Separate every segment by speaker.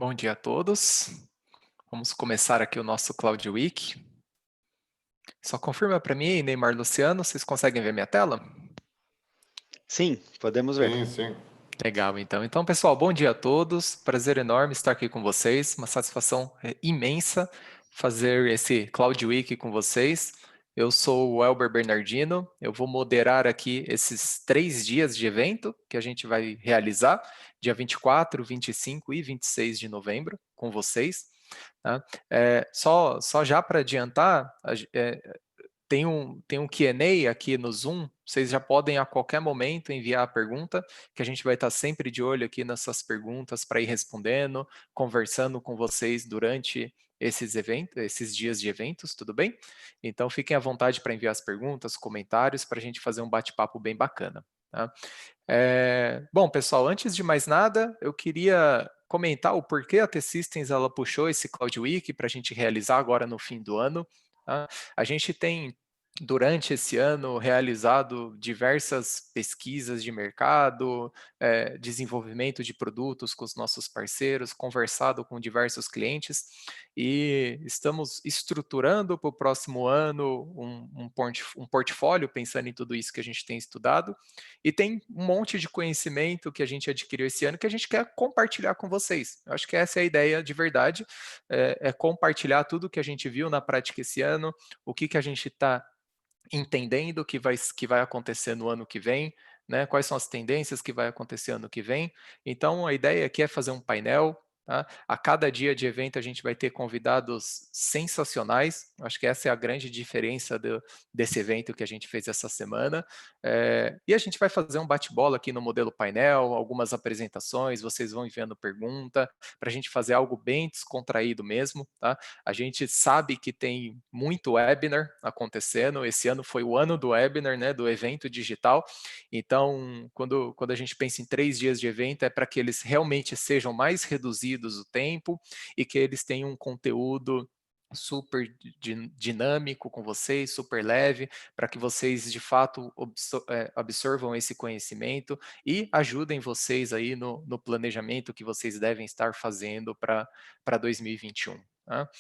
Speaker 1: Bom dia a todos. Vamos começar aqui o nosso Cloud Week. Só confirma para mim, Neymar Luciano, vocês conseguem ver minha tela?
Speaker 2: Sim, podemos ver.
Speaker 3: Sim, sim.
Speaker 1: Legal, então. Então, pessoal, bom dia a todos. Prazer enorme estar aqui com vocês. Uma satisfação imensa fazer esse Cloud Week com vocês. Eu sou o Elber Bernardino. Eu vou moderar aqui esses 3 dias de evento que a gente vai realizar, dia 24, 25 e 26 de novembro, com vocês. Tá? Só já para adiantar, tem um Q&A aqui no Zoom, vocês já podem a qualquer momento enviar a pergunta, que a gente vai estar sempre de olho aqui nessas perguntas para ir respondendo, conversando com vocês durante esses dias de eventos, tudo bem? Então fiquem à vontade para enviar as perguntas, comentários, para a gente fazer um bate-papo bem bacana. Tá? Bom, pessoal, antes de mais nada, eu queria comentar o porquê a T-Systems ela puxou esse Cloud Week para a gente realizar agora no fim do ano. Tá? A gente tem durante esse ano realizado diversas pesquisas de mercado, desenvolvimento de produtos com os nossos parceiros, conversado com diversos clientes e estamos estruturando para o próximo ano um portfólio pensando em tudo isso que a gente tem estudado e tem um monte de conhecimento que a gente adquiriu esse ano que a gente quer compartilhar com vocês. Eu acho que essa é a ideia de verdade, é compartilhar tudo que a gente viu na prática esse ano, o que a gente está entendendo que vai acontecer no ano que vem, né? Quais são as tendências que vai acontecer ano que vem. Então, a ideia aqui é fazer um painel. Tá? A cada dia de evento a gente vai ter convidados sensacionais. Acho que essa é a grande diferença desse evento que a gente fez essa semana. E a gente vai fazer um bate-bola aqui no modelo painel, algumas apresentações, vocês vão enviando pergunta, para a gente fazer algo bem descontraído mesmo. Tá? A gente sabe que tem muito webinar acontecendo. Esse ano foi o ano do webinar, né, do evento digital. Então, quando a gente pensa em 3 dias de evento, é para que eles realmente sejam mais reduzidos o tempo e que eles tenham um conteúdo super dinâmico com vocês, super leve, para que vocês de fato absorvam esse conhecimento e ajudem vocês aí no planejamento que vocês devem estar fazendo para 2021. Tá?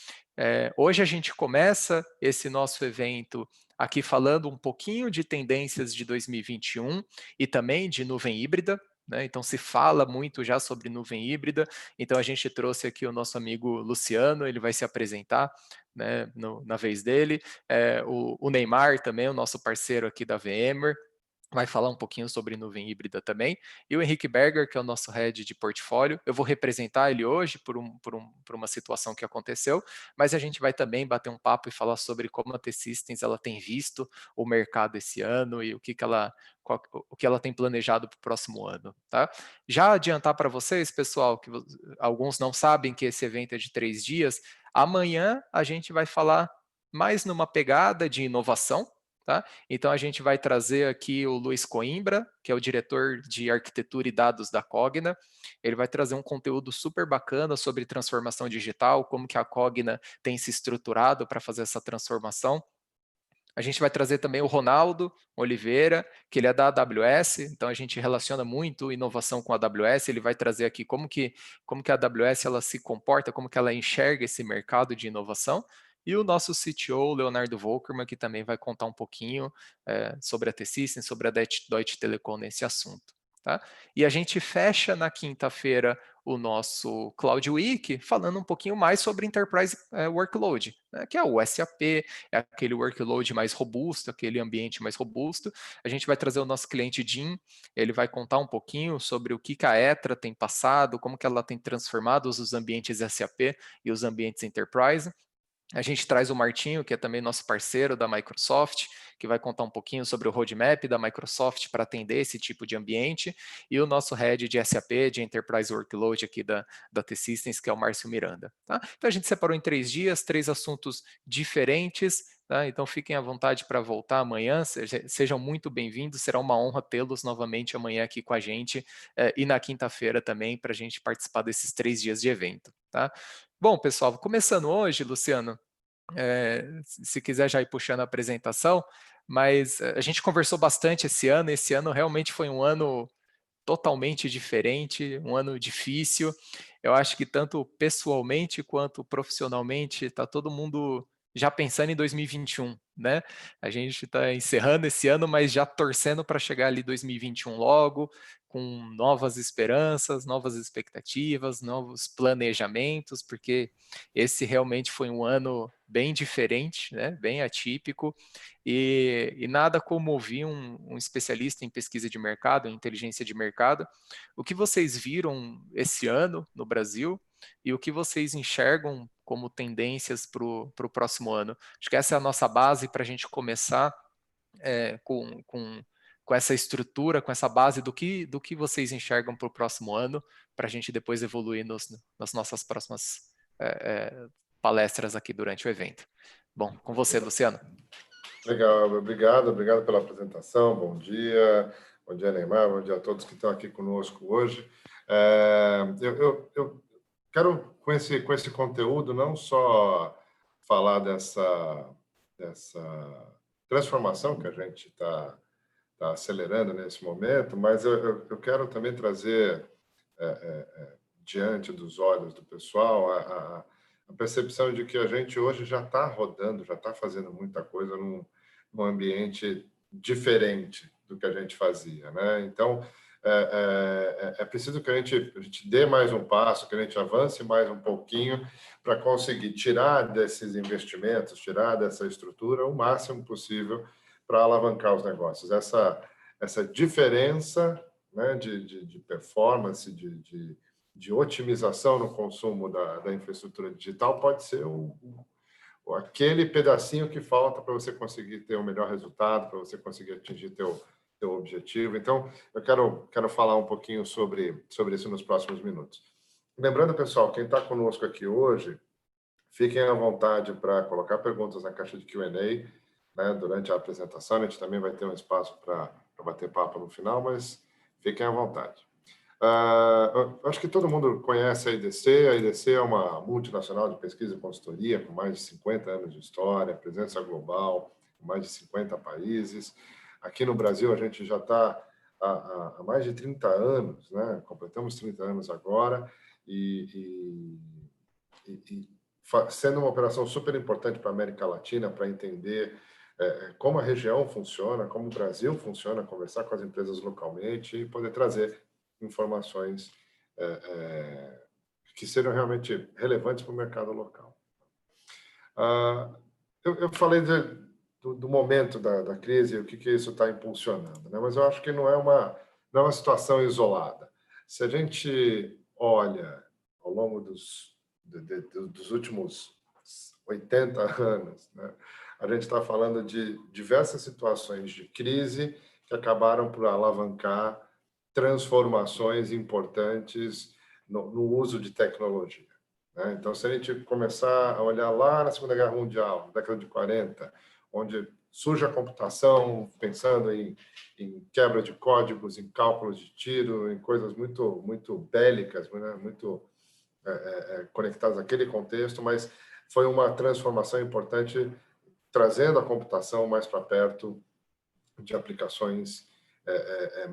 Speaker 1: Hoje a gente começa esse nosso evento aqui falando um pouquinho de tendências de 2021 e também de nuvem híbrida. Né? Então se fala muito já sobre nuvem híbrida, então a gente trouxe aqui o nosso amigo Luciano, ele vai se apresentar, né, na vez dele, o Neymar também, o nosso parceiro aqui da VMware, vai falar um pouquinho sobre nuvem híbrida também, e o Henrique Berger, que é o nosso head de portfólio, eu vou representar ele hoje por uma situação que aconteceu, mas a gente vai também bater um papo e falar sobre como a T-Systems ela tem visto o mercado esse ano e o que ela tem planejado para o próximo ano. Tá? Já adiantar para vocês, pessoal, que alguns não sabem que esse evento é de 3 dias, amanhã a gente vai falar mais numa pegada de inovação. Tá? Então, a gente vai trazer aqui o Luiz Coimbra, que é o diretor de arquitetura e dados da Cogna. Ele vai trazer um conteúdo super bacana sobre transformação digital, como que a Cogna tem se estruturado para fazer essa transformação. A gente vai trazer também o Ronaldo Oliveira, que ele é da AWS, então a gente relaciona muito inovação com a AWS, ele vai trazer aqui como que a AWS ela se comporta, como que ela enxerga esse mercado de inovação, e o nosso CTO, Leonardo Volkerman, que também vai contar um pouquinho sobre a T-Systems, sobre a Deutsche Telekom nesse assunto. Tá? E a gente fecha na quinta-feira o nosso Cloud Week falando um pouquinho mais sobre Enterprise Workload, né, que é o SAP, é aquele workload mais robusto, aquele ambiente mais robusto. A gente vai trazer o nosso cliente Jim, ele vai contar um pouquinho sobre o que a Etra tem passado, como que ela tem transformado os ambientes SAP e os ambientes Enterprise. A gente traz o Martinho, que é também nosso parceiro da Microsoft, que vai contar um pouquinho sobre o roadmap da Microsoft para atender esse tipo de ambiente, e o nosso head de SAP, de Enterprise Workload aqui da T-Systems, que é o Márcio Miranda. Tá? Então a gente separou em 3 dias, 3 assuntos diferentes, tá? Então fiquem à vontade para voltar amanhã, sejam muito bem-vindos, será uma honra tê-los novamente amanhã aqui com a gente, e na quinta-feira também, para a gente participar desses 3 dias de evento. Tá? Bom, pessoal, começando hoje, Luciano, se quiser já ir puxando a apresentação, mas a gente conversou bastante esse ano realmente foi um ano totalmente diferente, um ano difícil. Eu acho que tanto pessoalmente quanto profissionalmente está todo mundo já pensando em 2021, né? A gente está encerrando esse ano, mas já torcendo para chegar ali 2021 logo, com novas esperanças, novas expectativas, novos planejamentos, porque esse realmente foi um ano bem diferente, né? Bem atípico, e nada como ouvir um especialista em pesquisa de mercado, em inteligência de mercado, o que vocês viram esse ano no Brasil e o que vocês enxergam como tendências para o próximo ano. Acho que essa é a nossa base para a gente começar com essa estrutura, com essa base do que vocês enxergam para o próximo ano, para a gente depois evoluir nas nossas próximas palestras aqui durante o evento. Bom, com você, Luciano.
Speaker 3: Legal, obrigado pela apresentação. Bom dia, Neymar, bom dia a todos que estão aqui conosco hoje. Eu quero, com esse conteúdo, não só falar dessa transformação que a gente está acelerando nesse momento, mas eu quero também trazer diante dos olhos do pessoal a percepção de que a gente hoje já está rodando, já está fazendo muita coisa num ambiente diferente do que a gente fazia, né? Então, é preciso que a gente dê mais um passo, que a gente avance mais um pouquinho para conseguir tirar desses investimentos, tirar dessa estrutura o máximo possível para alavancar os negócios. Essa diferença, né, de performance, de otimização no consumo da infraestrutura digital pode ser aquele pedacinho que falta para você conseguir ter o melhor resultado, para você conseguir atingir teu objetivo. Então, eu quero falar um pouquinho sobre isso nos próximos minutos. Lembrando, pessoal, quem está conosco aqui hoje, fiquem à vontade para colocar perguntas na caixa de Q&A, né, durante a apresentação. A gente também vai ter um espaço para bater papo no final, mas fiquem à vontade. Acho que todo mundo conhece a IDC. A IDC é uma multinacional de pesquisa e consultoria com mais de 50 anos de história, presença global, em mais de 50 países. Aqui no Brasil, a gente já está há mais de 30 anos, né? Completamos 30 anos agora, sendo uma operação super importante para a América Latina, para entender como a região funciona, como o Brasil funciona, conversar com as empresas localmente e poder trazer informações que sejam realmente relevantes para o mercado local. Eu falei do momento da crise e o que isso está impulsionando, né? Mas eu acho que não é uma situação isolada. Se a gente olha ao longo dos últimos 80 anos, né, a gente está falando de diversas situações de crise que acabaram por alavancar transformações importantes no uso de tecnologia, né? Então, se a gente começar a olhar lá na Segunda Guerra Mundial, na década de 40, onde surge a computação, pensando em quebra de códigos, em cálculos de tiro, em coisas muito bélicas, né? Muito conectadas àquele contexto, mas foi uma transformação importante, trazendo a computação mais para perto de aplicações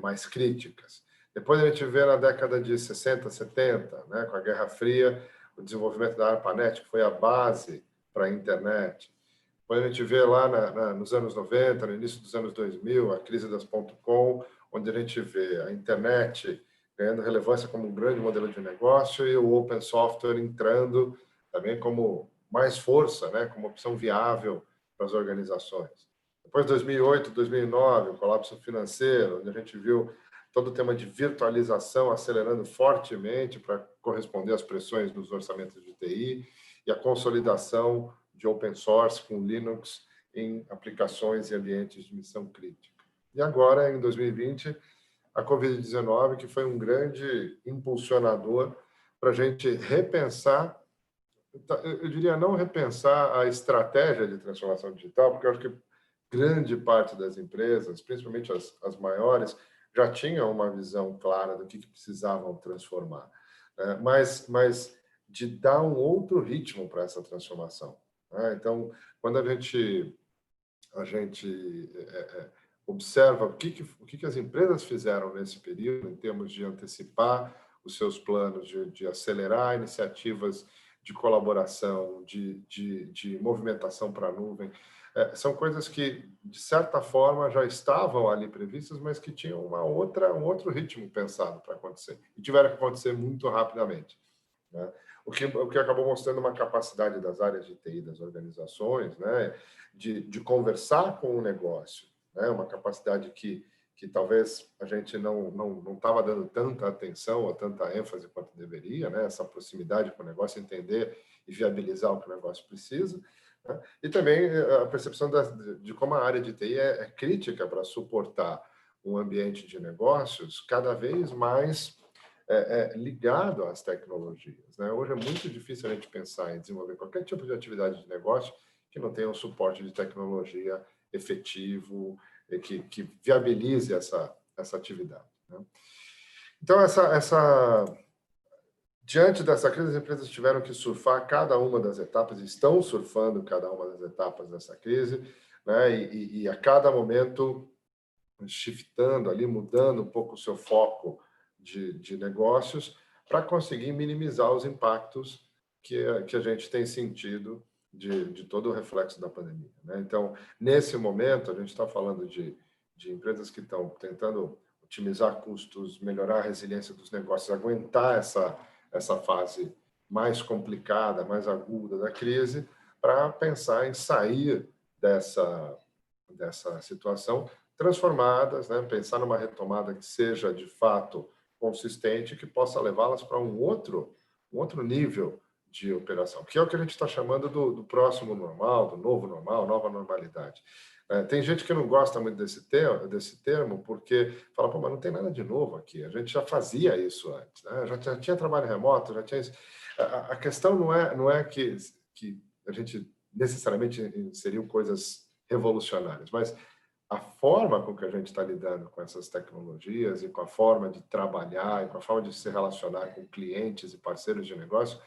Speaker 3: mais críticas. Depois a gente vê na década de 60, 70, né, com a Guerra Fria, o desenvolvimento da ARPANET, que foi a base para a internet. Depois a gente vê lá nos anos 90, no início dos anos 2000, a crise das .com, onde a gente vê a internet ganhando relevância como um grande modelo de negócio e o open software entrando também como mais força, né, como opção viável para as organizações. Depois de 2008, 2009, o colapso financeiro, onde a gente viu todo o tema de virtualização acelerando fortemente para corresponder às pressões nos orçamentos de TI e a consolidação de open source com Linux em aplicações e ambientes de missão crítica. E agora, em 2020, a Covid-19, que foi um grande impulsionador para a gente repensar, eu diria não repensar a estratégia de transformação digital, porque eu acho que grande parte das empresas, principalmente as maiores, já tinham uma visão clara do que precisavam transformar, né? Mas de dar um outro ritmo para essa transformação, né? Então, quando a gente observa o que as empresas fizeram nesse período, em termos de antecipar os seus planos, de acelerar iniciativas de colaboração, de movimentação para a nuvem, são coisas que, de certa forma, já estavam ali previstas, mas que tinham um outro ritmo pensado para acontecer, e tiveram que acontecer muito rapidamente, né? O que acabou mostrando uma capacidade das áreas de TI, das organizações, né, de conversar com o negócio, né, uma capacidade que talvez a gente não estava dando tanta atenção ou tanta ênfase quanto deveria, né, essa proximidade com o negócio, entender e viabilizar o que o negócio precisa, né, e também a percepção de como a área de TI é crítica para suportar um ambiente de negócios cada vez mais ligado às tecnologias, né? Hoje é muito difícil a gente pensar em desenvolver qualquer tipo de atividade de negócio que não tenha um suporte de tecnologia efetivo, que viabilize essa atividade, né? Então, diante dessa crise, as empresas tiveram que surfar cada uma das etapas, estão surfando cada uma das etapas dessa crise, né? E a cada momento shiftando ali, mudando um pouco o seu foco de negócios para conseguir minimizar os impactos que a gente tem sentido de todo o reflexo da pandemia, né? Então, nesse momento, a gente está falando de empresas que estão tentando otimizar custos, melhorar a resiliência dos negócios, aguentar essa fase mais complicada, mais aguda da crise, para pensar em sair dessa situação transformadas, né? Pensar numa retomada que seja de fato consistente, que possa levá-las para um outro nível de operação, que é o que a gente está chamando do próximo normal, do novo normal, nova normalidade. Tem gente que não gosta muito desse termo, porque fala, pô, mas não tem nada de novo aqui, a gente já fazia isso antes, né? Já tinha trabalho remoto, já tinha isso. A questão não é que a gente necessariamente inseriu coisas revolucionárias, mas a forma com que a gente está lidando com essas tecnologias e com a forma de trabalhar e com a forma de se relacionar com clientes e parceiros de negócio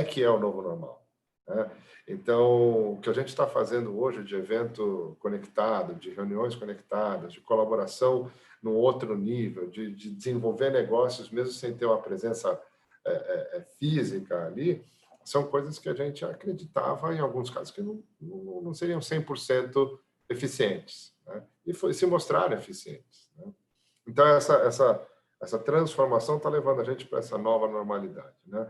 Speaker 3: que é o novo normal, né? Então, o que a gente está fazendo hoje de evento conectado, de reuniões conectadas, de colaboração num outro nível, de desenvolver negócios mesmo sem ter uma presença física ali, são coisas que a gente acreditava, em alguns casos, que não seriam 100% eficientes, né? E se mostraram eficientes, né? Então, essa transformação está levando a gente para essa nova normalidade, né?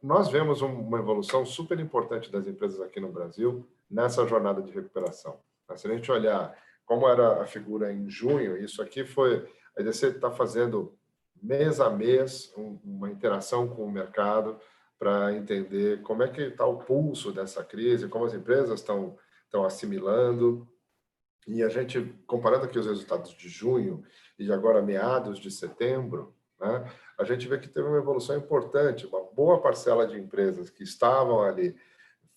Speaker 3: Nós vemos uma evolução super importante das empresas aqui no Brasil nessa jornada de recuperação. Se a gente olhar como era a figura em junho, isso aqui foi... A EDC está fazendo mês a mês uma interação com o mercado para entender como é que está o pulso dessa crise, como as empresas estão assimilando. E a gente, comparando aqui os resultados de junho e agora meados de setembro, né, a gente vê que teve uma evolução importante, uma boa parcela de empresas que estavam ali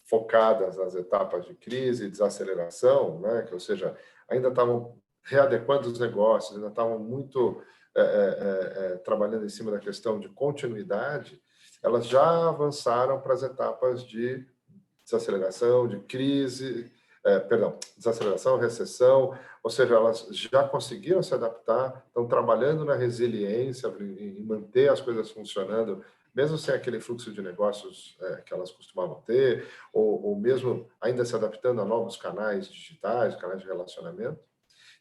Speaker 3: focadas nas etapas de crise e desaceleração, né, ou seja, ainda estavam readequando os negócios, ainda estavam muito trabalhando em cima da questão de continuidade, elas já avançaram para as etapas de desaceleração, de crise, desaceleração, recessão, ou seja, elas já conseguiram se adaptar, estão trabalhando na resiliência em manter as coisas funcionando, mesmo sem aquele fluxo de negócios que elas costumavam ter, ou mesmo ainda se adaptando a novos canais digitais, canais de relacionamento.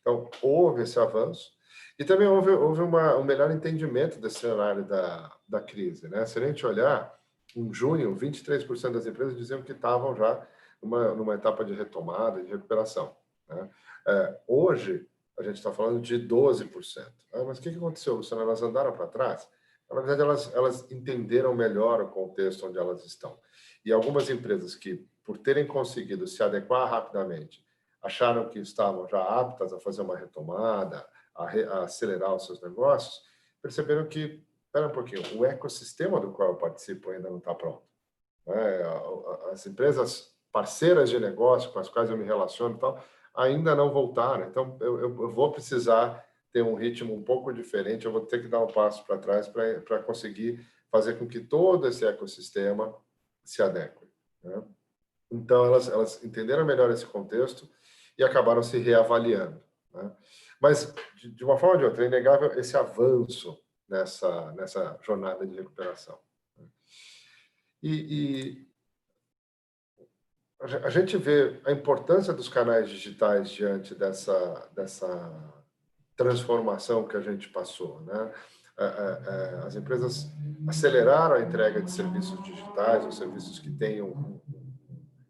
Speaker 3: Então, houve esse avanço. E também houve um melhor entendimento desse cenário da crise, né? Se a gente olhar, em junho, 23% das empresas diziam que estavam já numa etapa de retomada, de recuperação, né? Hoje, a gente está falando de 12%. Mas o que aconteceu, Luciano? Elas andaram para trás? Na verdade, elas entenderam melhor o contexto onde elas estão. E algumas empresas que, por terem conseguido se adequar rapidamente, acharam que estavam já aptas a fazer uma retomada, a acelerar os seus negócios, perceberam que, espera um pouquinho, o ecossistema do qual eu participo ainda não está pronto, né? As empresas parceiras de negócio com as quais eu me relaciono e tal, ainda não voltaram. Então, eu vou precisar ter um ritmo um pouco diferente, eu vou ter que dar um passo para trás para conseguir fazer com que todo esse ecossistema se adeque, né? Então, elas entenderam melhor esse contexto e acabaram se reavaliando, né? Mas, de uma forma ou de outra, é inegável esse avanço nessa jornada de recuperação. E a gente vê a importância dos canais digitais diante dessa transformação que a gente passou, né? As empresas aceleraram a entrega de serviços digitais, ou serviços que tenham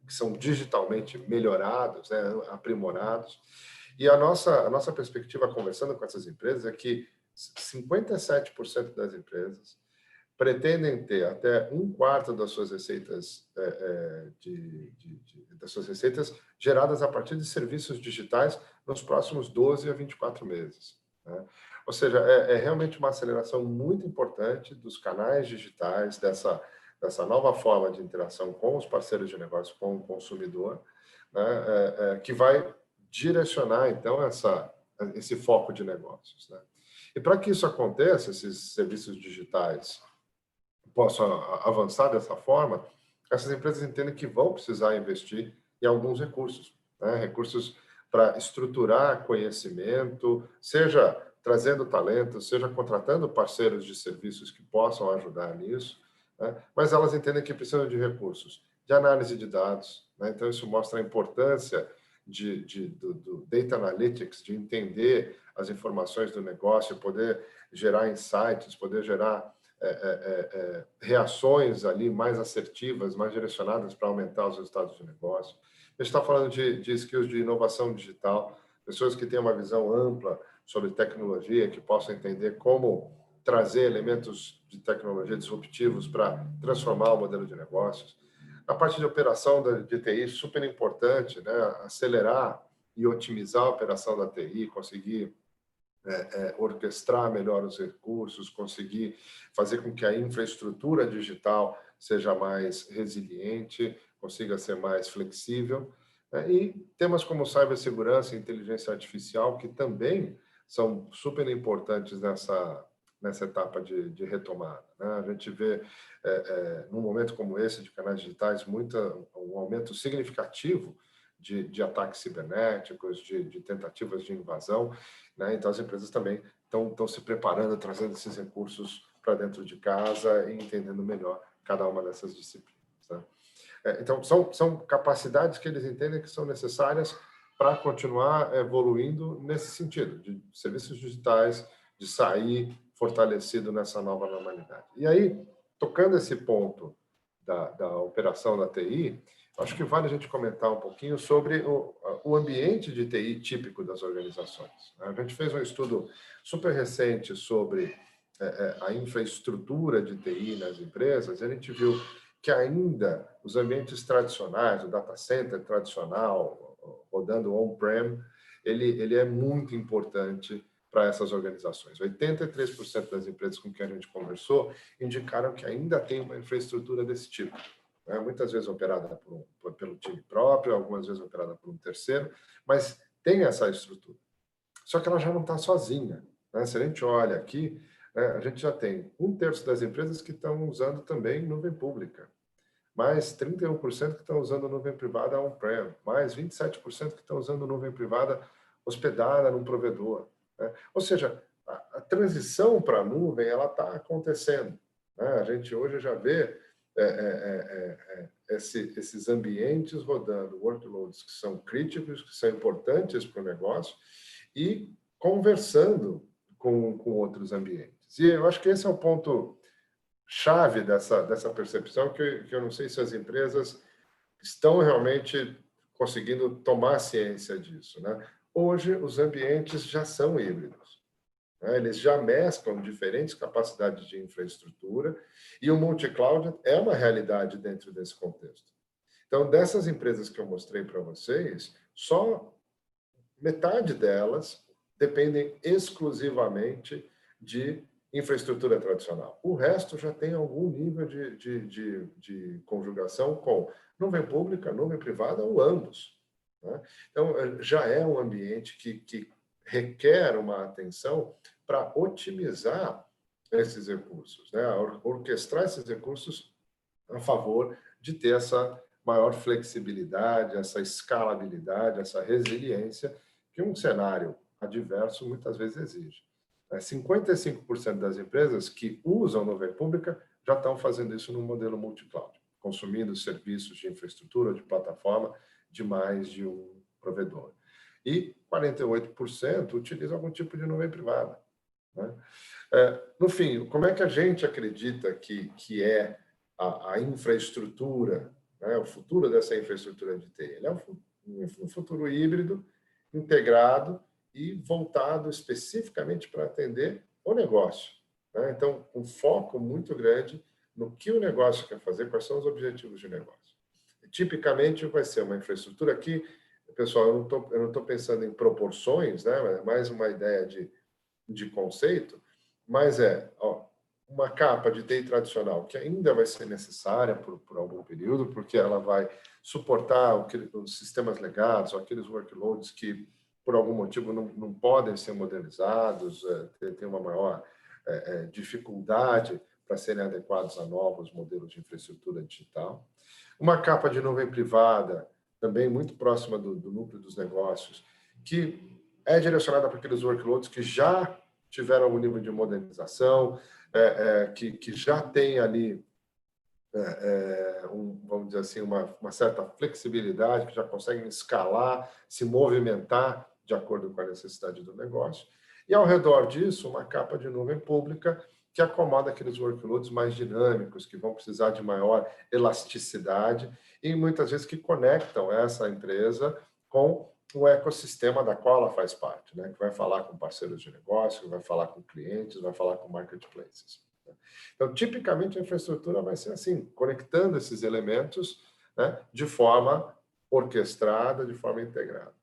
Speaker 3: que são digitalmente melhorados, né, aprimorados. E a nossa perspectiva, conversando com essas empresas, é que 57% das empresas pretendem ter até 1/4 das suas receitas das suas receitas geradas a partir de serviços digitais nos próximos 12 a 24 meses, né? Ou seja, é realmente uma aceleração muito importante dos canais digitais, dessa nova forma de interação com os parceiros de negócio, com o consumidor, né, que vai direcionar, então, esse foco de negócios, né? E para que isso aconteça, esses serviços digitais possam avançar dessa forma, essas empresas entendem que vão precisar investir em alguns recursos, né? Recursos para estruturar conhecimento, seja trazendo talentos, seja contratando parceiros de serviços que possam ajudar nisso, né? Mas elas entendem que precisam de recursos de análise de dados, né? Então, isso mostra a importância do data analytics, de entender as informações do negócio, poder gerar insights, poder gerar reações ali mais assertivas, mais direcionadas para aumentar os resultados de negócio. A gente está falando de skills de inovação digital, pessoas que têm uma visão ampla sobre tecnologia, que possam entender como trazer elementos de tecnologia disruptivos para transformar o modelo de negócios. A parte de operação de TI, super importante, né? Acelerar e otimizar a operação da TI, conseguir orquestrar melhor os recursos, conseguir fazer com que a infraestrutura digital seja mais resiliente, consiga ser mais flexível, né? E temas como cibersegurança e inteligência artificial, que também são super importantes nessa etapa de retomada, né? A gente vê, num momento como esse de canais digitais, um aumento significativo de ataques cibernéticos, de tentativas de invasão, né? Então, as empresas também estão se preparando, trazendo esses recursos para dentro de casa e entendendo melhor cada uma dessas disciplinas, né? Então, são capacidades que eles entendem que são necessárias para continuar evoluindo nesse sentido, de serviços digitais, de sair fortalecido nessa nova normalidade. E aí, tocando esse ponto da operação da TI, acho que vale a gente comentar um pouquinho sobre o ambiente de TI típico das organizações. A gente fez um estudo super recente sobre a infraestrutura de TI nas empresas, e a gente viu que ainda os ambientes tradicionais, o data center tradicional, rodando on-prem, ele é muito importante para essas organizações. 83% das empresas com quem a gente conversou indicaram que ainda tem uma infraestrutura desse tipo, né? Muitas vezes operada pelo time próprio, algumas vezes operada por um terceiro, mas tem essa estrutura. Só que ela já não está sozinha, né? Se a gente olha aqui, né, a gente já tem 1/3 das empresas que estão usando também nuvem pública, mais 31% que estão usando nuvem privada on-prem, mais 27% que estão usando nuvem privada hospedada num provedor, né? Ou seja, a transição para a nuvem ela está acontecendo, né? A gente hoje já vê esses ambientes rodando, workloads que são críticos, que são importantes para o negócio, e conversando com outros ambientes. E eu acho que esse é o ponto chave dessa percepção, que eu não sei se as empresas estão realmente conseguindo tomar ciência disso, né? Hoje, os ambientes já são híbridos, né? Eles já mesclam diferentes capacidades de infraestrutura, e o multi-cloud é uma realidade dentro desse contexto. Então, dessas empresas que eu mostrei para vocês, só metade delas dependem exclusivamente de infraestrutura tradicional. O resto já tem algum nível de conjugação com nuvem pública, nuvem privada ou ambos, né? Então, já é um ambiente que requer uma atenção para otimizar esses recursos, né? Orquestrar esses recursos a favor de ter essa maior flexibilidade, essa escalabilidade, essa resiliência que um cenário adverso muitas vezes exige. 55% das empresas que usam nuvem pública já estão fazendo isso no modelo multi-cloud, consumindo serviços de infraestrutura, de plataforma, de mais de um provedor. E 48% utilizam algum tipo de nuvem privada, né? No fim, como é que a gente acredita que é a infraestrutura, né, o futuro dessa infraestrutura de TI? Ele é um futuro híbrido, integrado e voltado especificamente para atender o negócio, né? Então, um foco muito grande no que o negócio quer fazer, quais são os objetivos de negócio. E, tipicamente, vai ser uma infraestrutura que, pessoal, eu não estou pensando em proporções, né? É mais uma ideia de conceito, mas uma capa de TI tradicional que ainda vai ser necessária por algum período, porque ela vai suportar os sistemas legados, aqueles workloads que, por algum motivo, não podem ser modernizados, tem uma maior dificuldade para serem adequados a novos modelos de infraestrutura digital. Uma capa de nuvem privada, também muito próxima do núcleo dos negócios, que é direcionada para aqueles workloads que já tiveram algum nível de modernização, que já tem ali, vamos dizer assim, uma certa flexibilidade, que já conseguem escalar, se movimentar de acordo com a necessidade do negócio. E, ao redor disso, uma capa de nuvem pública que acomoda aqueles workloads mais dinâmicos, que vão precisar de maior elasticidade e, muitas vezes, que conectam essa empresa com o ecossistema da qual ela faz parte, né? Que vai falar com parceiros de negócio, vai falar com clientes, vai falar com marketplaces. Então, tipicamente, a infraestrutura vai ser assim, conectando esses elementos, né, de forma orquestrada, de forma integrada.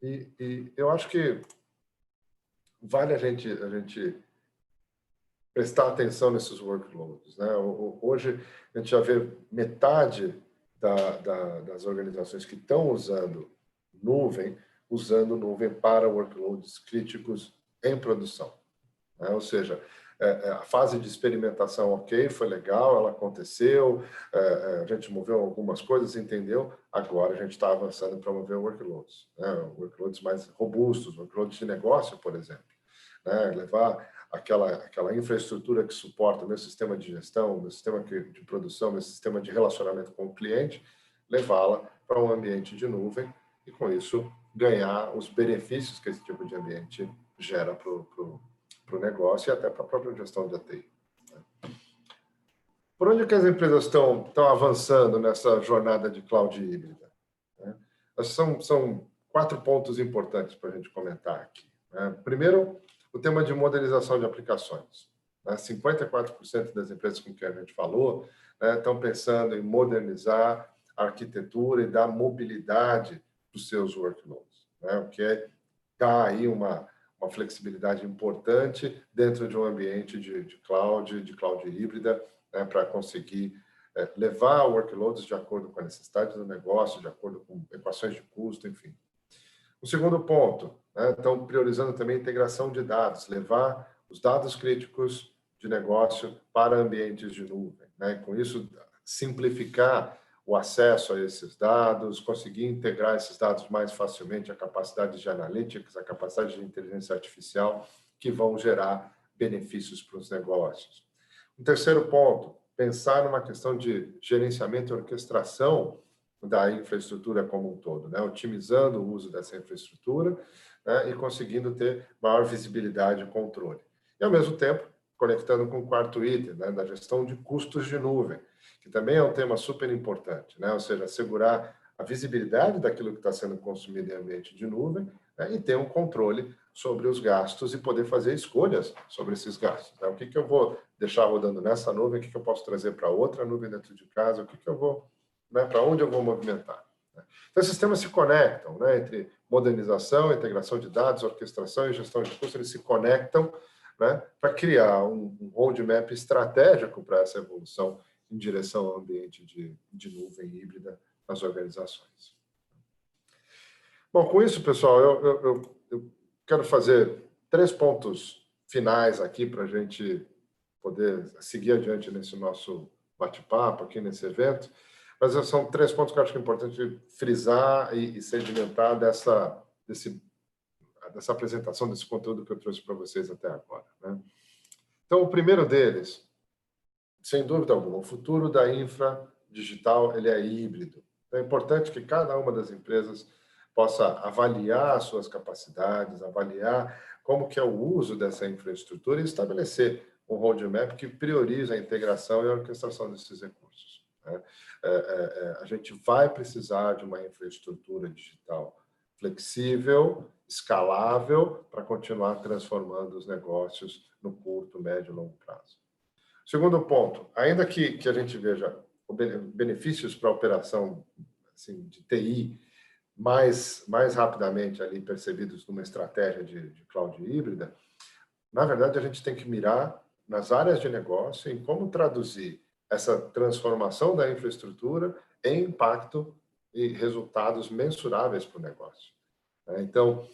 Speaker 3: E eu acho que vale a gente prestar atenção nesses workloads, né? Hoje, a gente já vê metade das organizações que estão usando nuvem para workloads críticos em produção, né? Ou seja, a fase de experimentação, ok, foi legal, ela aconteceu, a gente moveu algumas coisas, entendeu, agora a gente está avançando para mover workloads, né? Workloads mais robustos, workloads de negócio, por exemplo, né? Levar aquela infraestrutura que suporta o meu sistema de gestão, meu sistema de produção, meu sistema de relacionamento com o cliente, levá-la para um ambiente de nuvem e, com isso, ganhar os benefícios que esse tipo de ambiente gera para o negócio e até para a própria gestão de TI. Por onde que as empresas estão avançando nessa jornada de cloud híbrida? São 4 pontos importantes para a gente comentar aqui, né? Primeiro, o tema de modernização de aplicações. 54% das empresas com que a gente falou, né, estão pensando em modernizar a arquitetura e dar mobilidade para os seus workloads, né? O que dá aí uma flexibilidade importante dentro de um ambiente de cloud híbrida, né, para conseguir levar workloads de acordo com a necessidade do negócio, de acordo com equações de custo, enfim. O segundo ponto, né, estão priorizando também a integração de dados, levar os dados críticos de negócio para ambientes de nuvem, né, e com isso simplificar o acesso a esses dados, conseguir integrar esses dados mais facilmente, a capacidade de analytics, a capacidade de inteligência artificial, que vão gerar benefícios para os negócios. O terceiro ponto, pensar numa questão de gerenciamento e orquestração da infraestrutura como um todo, né? Otimizando o uso dessa infraestrutura, né, e conseguindo ter maior visibilidade e controle. E, ao mesmo tempo, conectando com o quarto item, né, da gestão de custos de nuvem, que também é um tema super importante, né? Ou seja, assegurar a visibilidade daquilo que está sendo consumido em ambiente de nuvem, né, e ter um controle sobre os gastos e poder fazer escolhas sobre esses gastos, né? O que eu vou deixar rodando nessa nuvem, o que eu posso trazer para outra nuvem dentro de casa, o que eu vou, né, para onde eu vou movimentar, né? Então, esses sistemas se conectam, né, entre modernização, integração de dados, orquestração e gestão de custos, eles se conectam, né, para criar um roadmap estratégico para essa evolução em direção ao ambiente de nuvem híbrida nas organizações. Bom, com isso, pessoal, eu quero fazer 3 pontos finais aqui para a gente poder seguir adiante nesse nosso bate-papo aqui nesse evento. Mas são 3 pontos que eu acho que é importante frisar e sedimentar dessa apresentação, desse conteúdo que eu trouxe para vocês até agora, né? Então, o primeiro deles, sem dúvida alguma, o futuro da infra digital ele é híbrido. Então, é importante que cada uma das empresas possa avaliar as suas capacidades, avaliar como que é o uso dessa infraestrutura e estabelecer um roadmap que prioriza a integração e a orquestração desses recursos, né? A gente vai precisar de uma infraestrutura digital flexível, escalável, para continuar transformando os negócios no curto, médio e longo prazo. Segundo ponto, ainda que a gente veja benefícios para a operação assim, de TI mais rapidamente ali percebidos numa estratégia de cloud híbrida, na verdade a gente tem que mirar nas áreas de negócio em como traduzir essa transformação da infraestrutura em impacto e resultados mensuráveis para o negócio. Então,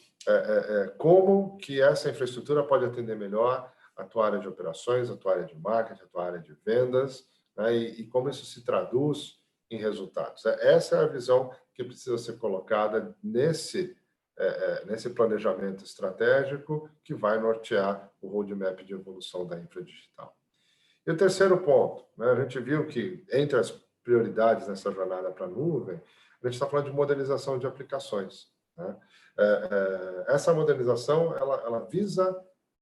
Speaker 3: como que essa infraestrutura pode atender melhor a tua área de operações, a tua área de marketing, a tua área de vendas, né? E como isso se traduz em resultados. Essa é a visão que precisa ser colocada nesse planejamento estratégico que vai nortear o roadmap de evolução da infra digital. E o terceiro ponto, né? A gente viu que entre as prioridades nessa jornada para a nuvem, a gente está falando de modernização de aplicações, né? Essa modernização ela visa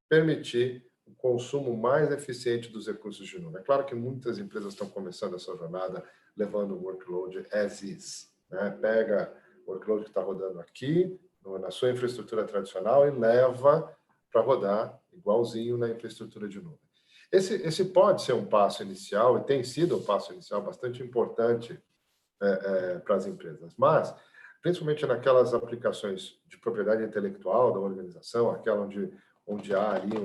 Speaker 3: permitir o consumo mais eficiente dos recursos de nuvem. É claro que muitas empresas estão começando essa jornada levando o workload as is, né? Pega o workload que está rodando aqui, na sua infraestrutura tradicional, e leva para rodar igualzinho na infraestrutura de nuvem. Esse pode ser um passo inicial, e tem sido um passo inicial bastante importante para as empresas, mas principalmente naquelas aplicações de propriedade intelectual da organização, aquela onde há ali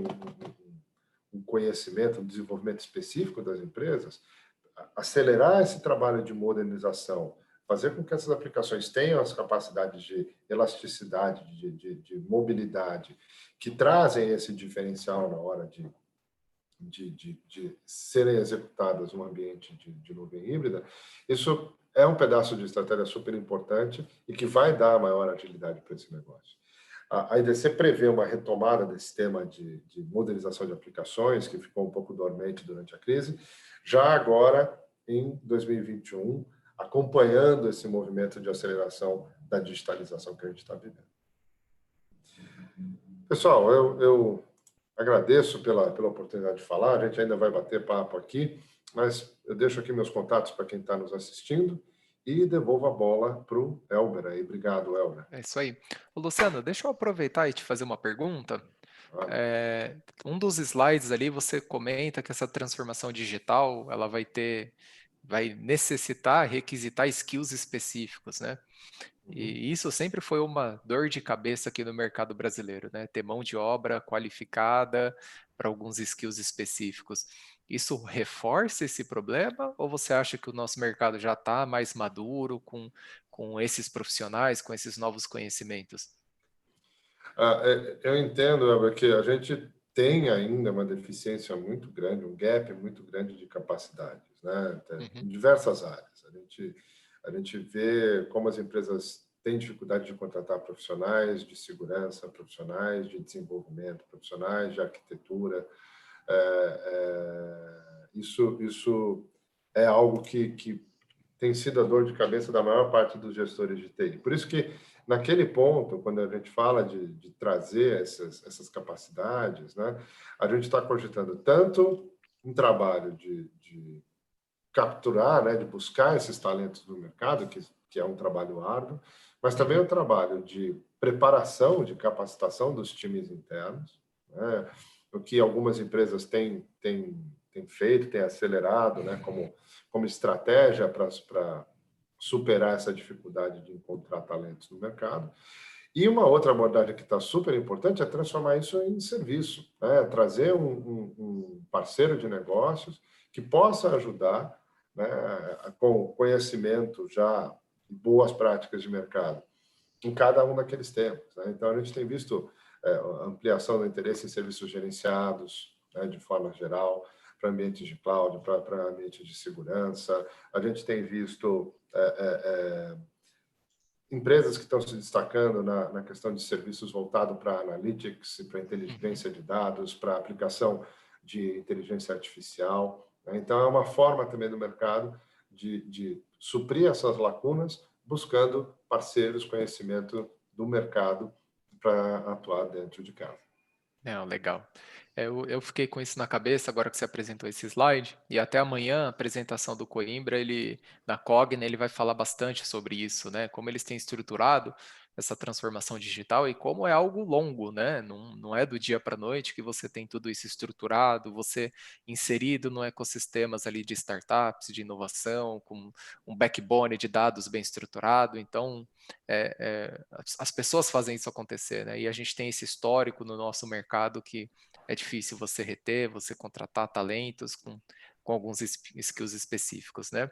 Speaker 3: um conhecimento, um desenvolvimento específico das empresas, acelerar esse trabalho de modernização, fazer com que essas aplicações tenham as capacidades de elasticidade, de mobilidade, que trazem esse diferencial na hora de serem executadas no ambiente de nuvem híbrida, isso é um pedaço de estratégia super importante e que vai dar maior agilidade para esse negócio. A IDC prevê uma retomada desse tema de modernização de aplicações, que ficou um pouco dormente durante a crise, já agora, em 2021, acompanhando esse movimento de aceleração da digitalização que a gente está vivendo. Pessoal, eu agradeço pela oportunidade de falar, a gente ainda vai bater papo aqui, mas eu deixo aqui meus contatos para quem está nos assistindo e devolvo a bola para o Elber aí. Obrigado, Elber.
Speaker 1: É isso aí. Ô, Luciano, deixa eu aproveitar e te fazer uma pergunta. Um dos slides ali você comenta que essa transformação digital ela vai necessitar, requisitar skills específicos, né? E isso sempre foi uma dor de cabeça aqui no mercado brasileiro, né? Ter mão de obra qualificada para alguns skills específicos. Isso reforça esse problema ou você acha que o nosso mercado já está mais maduro com esses profissionais, com esses novos conhecimentos?
Speaker 3: Eu entendo, Elber, que a gente tem ainda uma deficiência muito grande, um gap muito grande de capacidades, né? Em diversas áreas. A gente vê como as empresas têm dificuldade de contratar profissionais de segurança, profissionais de desenvolvimento, profissionais de arquitetura. Isso é algo que tem sido a dor de cabeça da maior parte dos gestores de TI. Por isso que, naquele ponto, quando a gente fala de trazer essas capacidades, né, a gente está cogitando tanto um trabalho de capturar, né, de buscar esses talentos no mercado, que é um trabalho árduo, mas também um trabalho de preparação, de capacitação dos times internos, né, o que algumas empresas têm feito, têm acelerado, né, como estratégia para superar essa dificuldade de encontrar talentos no mercado. E uma outra abordagem que está super importante é transformar isso em serviço, né? Trazer um parceiro de negócios que possa ajudar, né, com conhecimento já e boas práticas de mercado em cada um daqueles temas, né? Então, a gente tem visto ampliação do interesse em serviços gerenciados, né, de forma geral, para ambientes de cloud, para ambientes de segurança. A gente tem visto empresas que estão se destacando na questão de serviços voltados para analytics, para inteligência de dados, para aplicação de inteligência artificial, né? Então, é uma forma também do mercado de suprir essas lacunas, buscando parceiros, conhecimento do mercado para atuar dentro de casa.
Speaker 1: Não, legal. Eu fiquei com isso na cabeça agora que você apresentou esse slide, e até amanhã a apresentação do Coimbra, na Cogna, ele vai falar bastante sobre isso, né? Como eles têm estruturado essa transformação digital e como é algo longo, né? Não é do dia para a noite que você tem tudo isso estruturado, você inserido no ecossistemas ali de startups, de inovação, com um backbone de dados bem estruturado. Então, as pessoas fazem isso acontecer, né? E a gente tem esse histórico no nosso mercado que é difícil você reter, você contratar talentos com alguns skills específicos, né?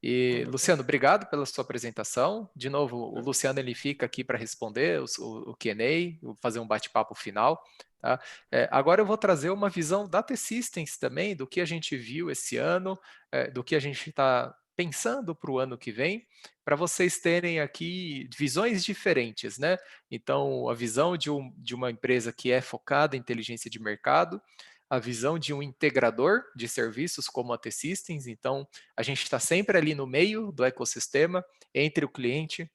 Speaker 1: E, Luciano, obrigado pela sua apresentação. De novo, o Luciano ele fica aqui para responder o Q&A, fazer um bate-papo final. Tá? Agora eu vou trazer uma visão da T-Systems também, do que a gente viu esse ano, do que a gente está pensando para o ano que vem, para vocês terem aqui visões diferentes, né? Então, a visão de uma empresa que é focada em inteligência de mercado, a visão de um integrador de serviços como a T-Systems. Então, a gente está sempre ali no meio do ecossistema, entre o cliente,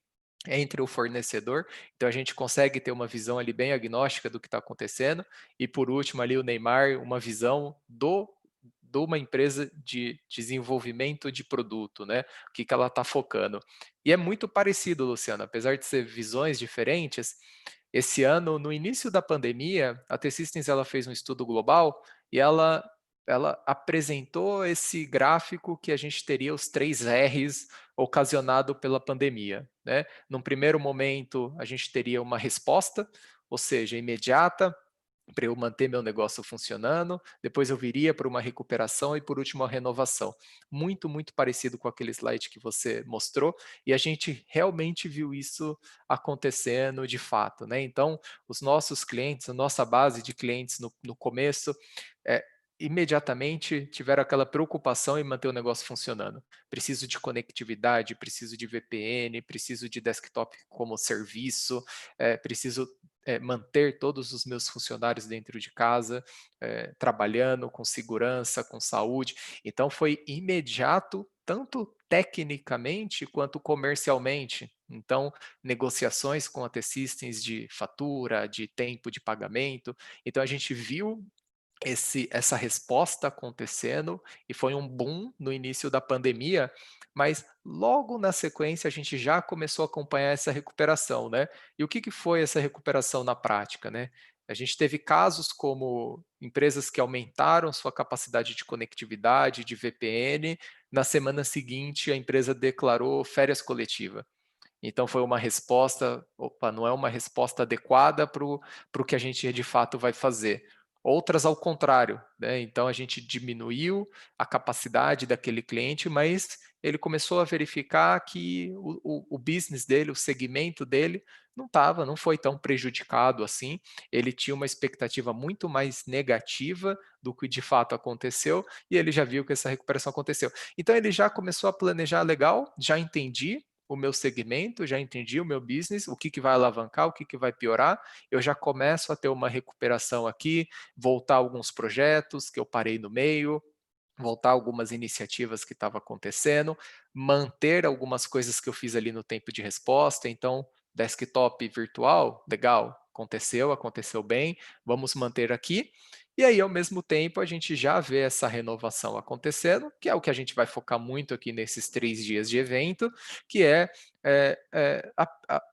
Speaker 1: entre o fornecedor, então a gente consegue ter uma visão ali bem agnóstica do que está acontecendo, e por último ali o Neymar, uma visão de uma empresa de desenvolvimento de produto, né? O que ela está focando. E é muito parecido, Luciano, apesar de ser visões diferentes. Esse ano, no início da pandemia, a T-Systems ela fez um estudo global e ela apresentou esse gráfico que a gente teria os 3 R's ocasionado pela pandemia, né? Num primeiro momento, a gente teria uma resposta, ou seja, imediata, para eu manter meu negócio funcionando, depois eu viria para uma recuperação e, por último, a renovação. Muito, muito parecido com aquele slide que você mostrou, e a gente realmente viu isso acontecendo de fato, né? Então, os nossos clientes, a nossa base de clientes no começo, é, imediatamente tiveram aquela preocupação em manter o negócio funcionando. Preciso de conectividade, preciso de VPN, preciso de desktop como serviço, preciso manter todos os meus funcionários dentro de casa, trabalhando com segurança, com saúde. Então, foi imediato, tanto tecnicamente quanto comercialmente. Então, negociações com a T-Systems de fatura, de tempo de pagamento. Então, a gente viu essa resposta acontecendo e foi um boom no início da pandemia, mas logo na sequência a gente já começou a acompanhar essa recuperação, né? E o que foi essa recuperação na prática, né? A gente teve casos como empresas que aumentaram sua capacidade de conectividade, de VPN, na semana seguinte a empresa declarou férias coletiva. Então foi uma resposta, opa, não é uma resposta adequada para o que a gente de fato vai fazer. Outras ao contrário, né? Então a gente diminuiu a capacidade daquele cliente, mas ele começou a verificar que o business dele, o segmento dele, não foi tão prejudicado assim. Ele tinha uma expectativa muito mais negativa do que de fato aconteceu, e ele já viu que essa recuperação aconteceu. Então ele já começou a planejar legal, já entendi o meu segmento, já entendi o meu business, o que vai alavancar, o que vai piorar, eu já começo a ter uma recuperação aqui, voltar alguns projetos que eu parei no meio, voltar algumas iniciativas que estavam acontecendo, manter algumas coisas que eu fiz ali no tempo de resposta. Então, desktop virtual, legal, aconteceu bem, vamos manter aqui. E aí, ao mesmo tempo, a gente já vê essa renovação acontecendo, que é o que a gente vai focar muito aqui nesses 3 dias de evento, que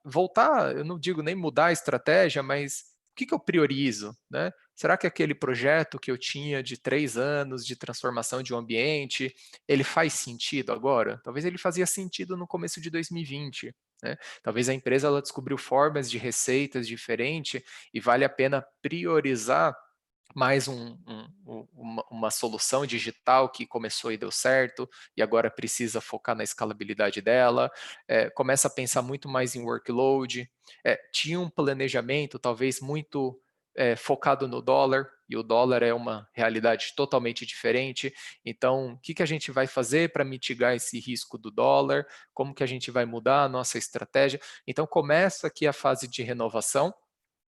Speaker 1: voltar, eu não digo nem mudar a estratégia, mas o que eu priorizo, né? Será que aquele projeto que eu tinha de 3 anos de transformação de um ambiente, ele faz sentido agora? Talvez ele fazia sentido no começo de 2020, né? Talvez a empresa ela descobriu formas de receitas diferentes e vale a pena priorizar mais uma solução digital que começou e deu certo e agora precisa focar na escalabilidade dela, começa a pensar muito mais em workload, tinha um planejamento talvez muito focado no dólar, e o dólar é uma realidade totalmente diferente. Então, o que a gente vai fazer para mitigar esse risco do dólar? Como que a gente vai mudar a nossa estratégia? Então, começa aqui a fase de renovação,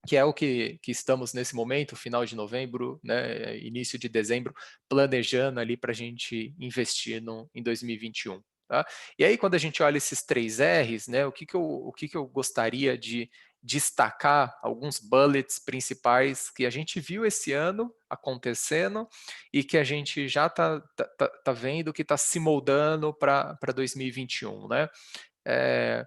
Speaker 1: que é o que estamos nesse momento, final de novembro, né, início de dezembro, planejando ali para a gente investir em 2021. Tá? E aí, quando a gente olha esses 3 Rs, né, o que eu gostaria de destacar, alguns bullets principais que a gente viu esse ano acontecendo e que a gente já tá vendo que está se moldando para 2021. Né? É,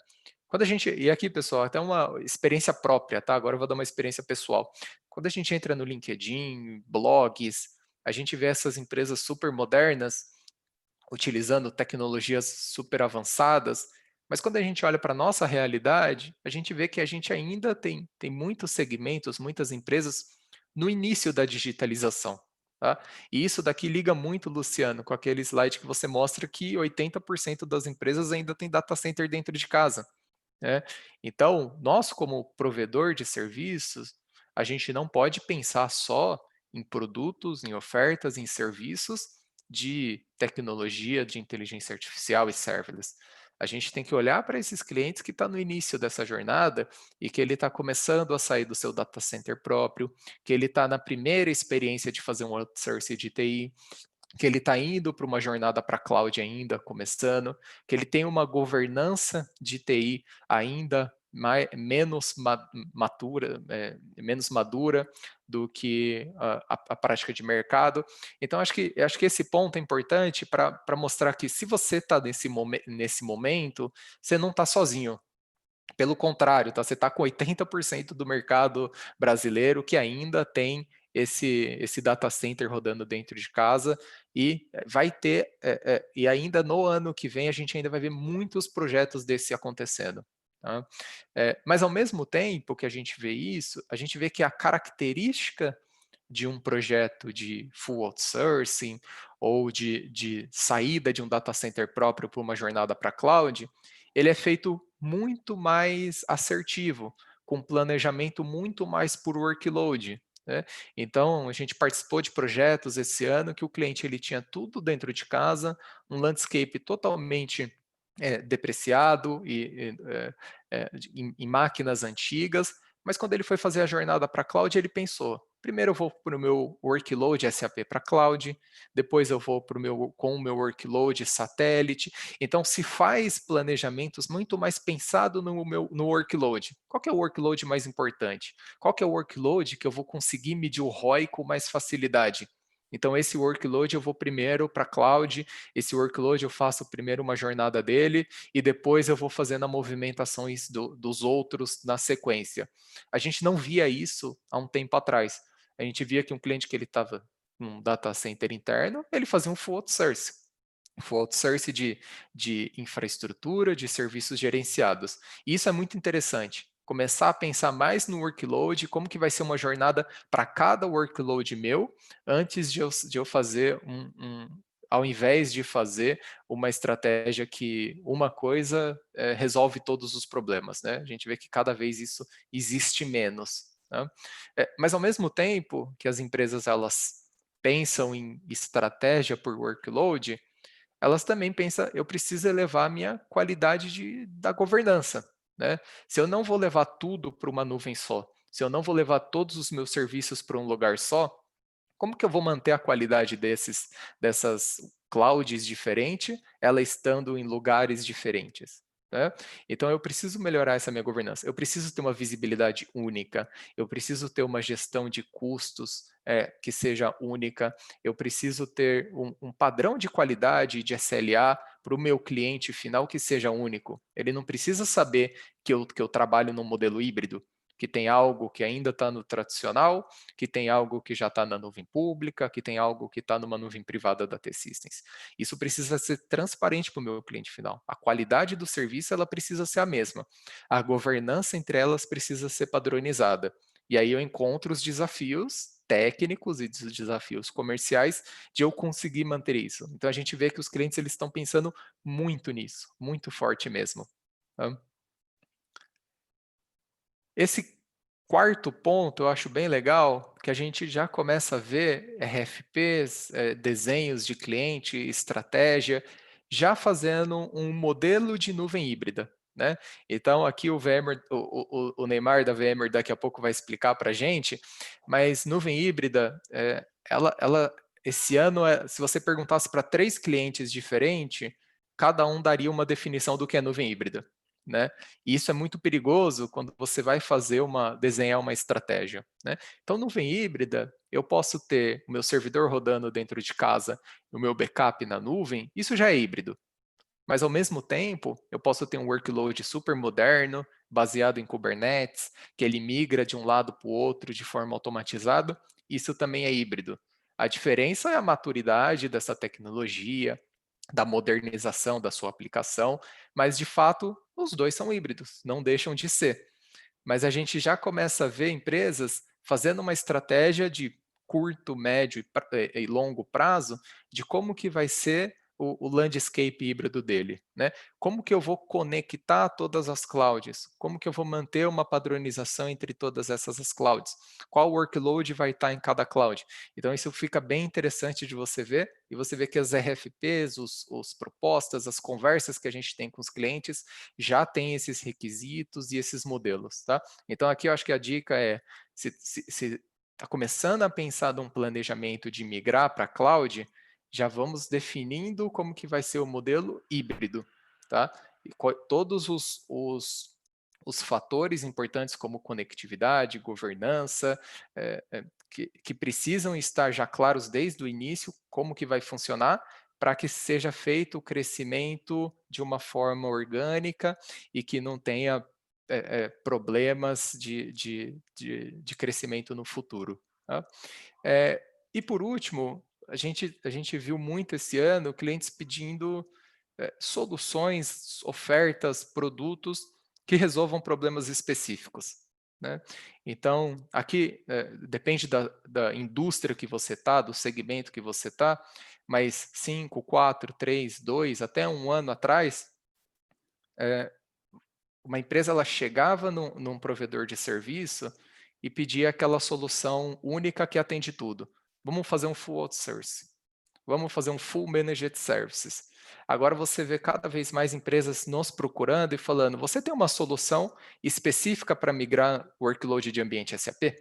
Speaker 1: quando a gente, e aqui, pessoal, até uma experiência própria, tá? Agora eu vou dar uma experiência pessoal. Quando a gente entra no LinkedIn, blogs, a gente vê essas empresas super modernas utilizando tecnologias super avançadas, mas quando a gente olha para a nossa realidade, a gente vê que a gente ainda tem muitos segmentos, muitas empresas no início da digitalização. Tá? E isso daqui liga muito, Luciano, com aquele slide que você mostra que 80% das empresas ainda tem data center dentro de casa. Né? Então, nós, como provedor de serviços, a gente não pode pensar só em produtos, em ofertas, em serviços de tecnologia, de inteligência artificial e serverless. A gente tem que olhar para esses clientes que estão no início dessa jornada e que ele está começando a sair do seu data center próprio, que ele está na primeira experiência de fazer um outsourcing de TI, que ele está indo para uma jornada para cloud ainda, começando, que ele tem uma governança de TI ainda menos madura do que a prática de mercado. Então, acho que esse ponto é importante para mostrar que se você está nesse momento, você não está sozinho. Pelo contrário, tá? Você está com 80% do mercado brasileiro que ainda tem esse data center rodando dentro de casa e vai ter, e ainda no ano que vem a gente ainda vai ver muitos projetos desse acontecendo. Tá? Mas ao mesmo tempo que a gente vê isso, a gente vê que a característica de um projeto de full outsourcing ou de saída de um data center próprio para uma jornada para cloud, ele é feito muito mais assertivo, com planejamento muito mais por workload. Né? Então, a gente participou de projetos esse ano que o cliente ele tinha tudo dentro de casa, um landscape totalmente depreciado em máquinas antigas, mas quando ele foi fazer a jornada para a cloud, ele pensou: primeiro eu vou para o meu workload SAP para cloud, depois eu vou com o meu workload satélite. Então se faz planejamentos muito mais pensado no workload. Qual que é o workload mais importante? Qual que é o workload que eu vou conseguir medir o ROI com mais facilidade? Então, esse workload eu vou primeiro para a cloud, esse workload eu faço primeiro uma jornada dele e depois eu vou fazendo a movimentação dos outros na sequência. A gente não via isso há um tempo atrás. A gente via que um cliente que ele estava num data center interno, ele fazia um full outsourcing. Full outsourcing de infraestrutura, de serviços gerenciados. E isso é muito interessante. Começar a pensar mais no workload, como que vai ser uma jornada para cada workload meu, antes de eu fazer ao invés de fazer uma estratégia que uma coisa resolve todos os problemas. Né? A gente vê que cada vez isso existe menos. Né? Mas ao mesmo tempo que as empresas elas pensam em estratégia por workload, elas também pensam, eu preciso elevar a minha qualidade da governança. Né? Se eu não vou levar tudo para uma nuvem só, se eu não vou levar todos os meus serviços para um lugar só, como que eu vou manter a qualidade dessas clouds diferentes, ela estando em lugares diferentes? Né? Então, eu preciso melhorar essa minha governança. Eu preciso ter uma visibilidade única. Eu preciso ter uma gestão de custos que seja única. Eu preciso ter um padrão de qualidade de SLA para o meu cliente final que seja único. Ele não precisa saber que eu trabalho num modelo híbrido, que tem algo que ainda está no tradicional, que tem algo que já está na nuvem pública, que tem algo que está numa nuvem privada da T-Systems. Isso precisa ser transparente para o meu cliente final. A qualidade do serviço ela precisa ser a mesma. A governança entre elas precisa ser padronizada. E aí eu encontro os desafios técnicos e os desafios comerciais de eu conseguir manter isso. Então a gente vê que os clientes eles estão pensando muito nisso, muito forte mesmo. Tá? Esse quarto ponto, eu acho bem legal, que a gente já começa a ver RFPs, desenhos de cliente, estratégia, já fazendo um modelo de nuvem híbrida, né? Então, aqui o VMware, o Neymar da VMware daqui a pouco vai explicar para a gente, mas nuvem híbrida, esse ano, se você perguntasse para 3 clientes diferentes, cada um daria uma definição do que é nuvem híbrida, né? E isso é muito perigoso quando você vai desenhar uma estratégia, né? Então, nuvem híbrida, eu posso ter o meu servidor rodando dentro de casa, o meu backup na nuvem, isso já é híbrido. Mas, ao mesmo tempo, eu posso ter um workload super moderno, baseado em Kubernetes, que ele migra de um lado para o outro de forma automatizada, isso também é híbrido. A diferença é a maturidade dessa tecnologia, da modernização da sua aplicação, mas de fato os dois são híbridos, não deixam de ser. Mas a gente já começa a ver empresas fazendo uma estratégia de curto, médio e longo prazo de como que vai ser o landscape híbrido dele, né? Como que eu vou conectar todas as clouds? Como que eu vou manter uma padronização entre todas essas clouds? Qual workload vai estar em cada cloud? Então isso fica bem interessante de você ver, e você vê que as RFPs, os propostas, as conversas que a gente tem com os clientes já tem esses requisitos e esses modelos, tá? Então aqui eu acho que a dica é, se está começando a pensar num planejamento de migrar para a cloud, já vamos definindo como que vai ser o modelo híbrido, tá? E todos os fatores importantes como conectividade, governança, que precisam estar já claros desde o início, como que vai funcionar, para que seja feito o crescimento de uma forma orgânica e que não tenha problemas de crescimento no futuro. Tá? E por último, a gente viu muito esse ano clientes pedindo soluções, ofertas, produtos que resolvam problemas específicos. Né? Então, aqui depende da indústria que você está, do segmento que você está, mas 5, 4, 3, 2, até um ano atrás, uma empresa ela chegava num provedor de serviço e pedia aquela solução única que atende tudo. Vamos fazer um full outsourcing. Vamos fazer um full managed services. Agora você vê cada vez mais empresas nos procurando e falando: você tem uma solução específica para migrar workload de ambiente SAP?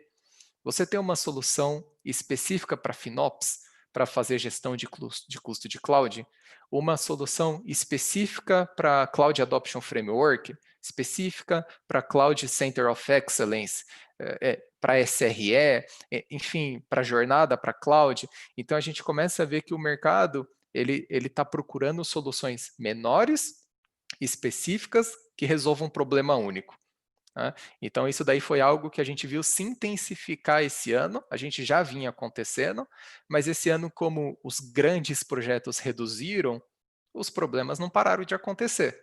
Speaker 1: Você tem uma solução específica para FinOps, para fazer gestão de custo de cloud? Uma solução específica para Cloud Adoption Framework? Específica para Cloud Center of Excellence? Para SRE? Enfim, para jornada, para cloud? Então, a gente começa a ver que o mercado ele está procurando soluções menores, específicas, que resolvam um problema único. Né? Então, isso daí foi algo que a gente viu se intensificar esse ano, a gente já vinha acontecendo, mas esse ano, como os grandes projetos reduziram, os problemas não pararam de acontecer.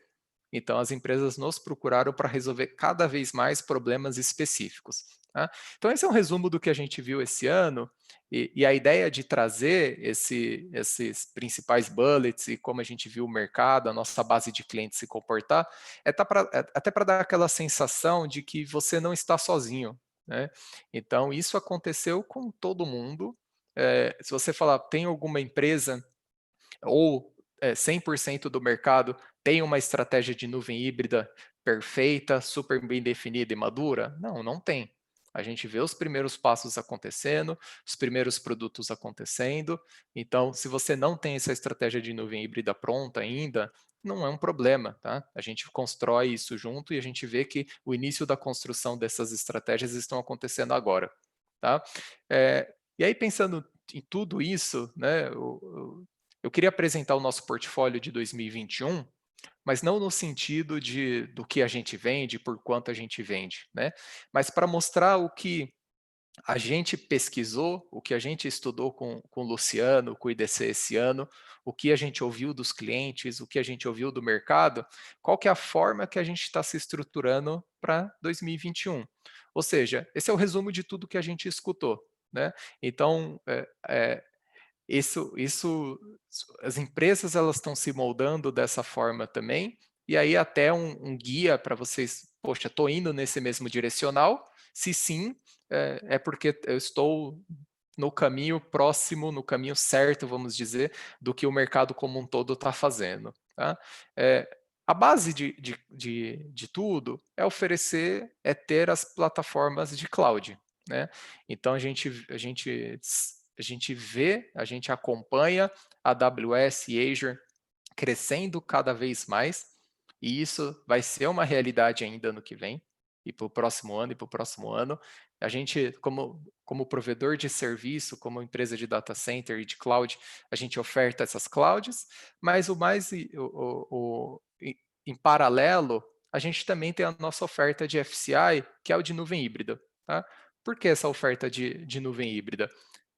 Speaker 1: Então, as empresas nos procuraram para resolver cada vez mais problemas específicos. Tá? Então, esse é um resumo do que a gente viu esse ano, e a ideia de trazer esses principais bullets e como a gente viu o mercado, a nossa base de clientes se comportar, até para dar aquela sensação de que você não está sozinho. Né? Então, isso aconteceu com todo mundo. Se você falar, tem alguma empresa ou 100% do mercado tem uma estratégia de nuvem híbrida perfeita, super bem definida e madura? Não, não tem. A gente vê os primeiros passos acontecendo, os primeiros produtos acontecendo. Então, se você não tem essa estratégia de nuvem híbrida pronta ainda, não é um problema, tá? A gente constrói isso junto e a gente vê que o início da construção dessas estratégias estão acontecendo agora, tá? E aí, pensando em tudo isso, né, eu queria apresentar o nosso portfólio de 2021, mas não no sentido do que a gente vende, por quanto a gente vende, né? Mas para mostrar o que a gente pesquisou, o que a gente estudou com o Luciano, com o IDC esse ano, o que a gente ouviu dos clientes, o que a gente ouviu do mercado, qual que é a forma que a gente está se estruturando para 2021. Ou seja, esse é o resumo de tudo que a gente escutou. Né? Então, as empresas elas estão se moldando dessa forma também, e aí até um guia para vocês poxa, estou indo nesse mesmo direcional? Se sim, é porque eu estou no caminho próximo, no caminho certo, vamos dizer, do que o mercado como um todo está fazendo. Tá? A base de tudo é oferecer, é ter as plataformas de cloud. Né? Então a gente vê, a gente acompanha a AWS e Azure crescendo cada vez mais, e isso vai ser uma realidade ainda ano que vem, e para o próximo ano, e para o próximo ano. A gente, como provedor de serviço, como empresa de data center e de cloud, a gente oferta essas clouds, mas em paralelo, a gente também tem a nossa oferta de FCI, que é o de nuvem híbrida. Tá? Por que essa oferta de nuvem híbrida?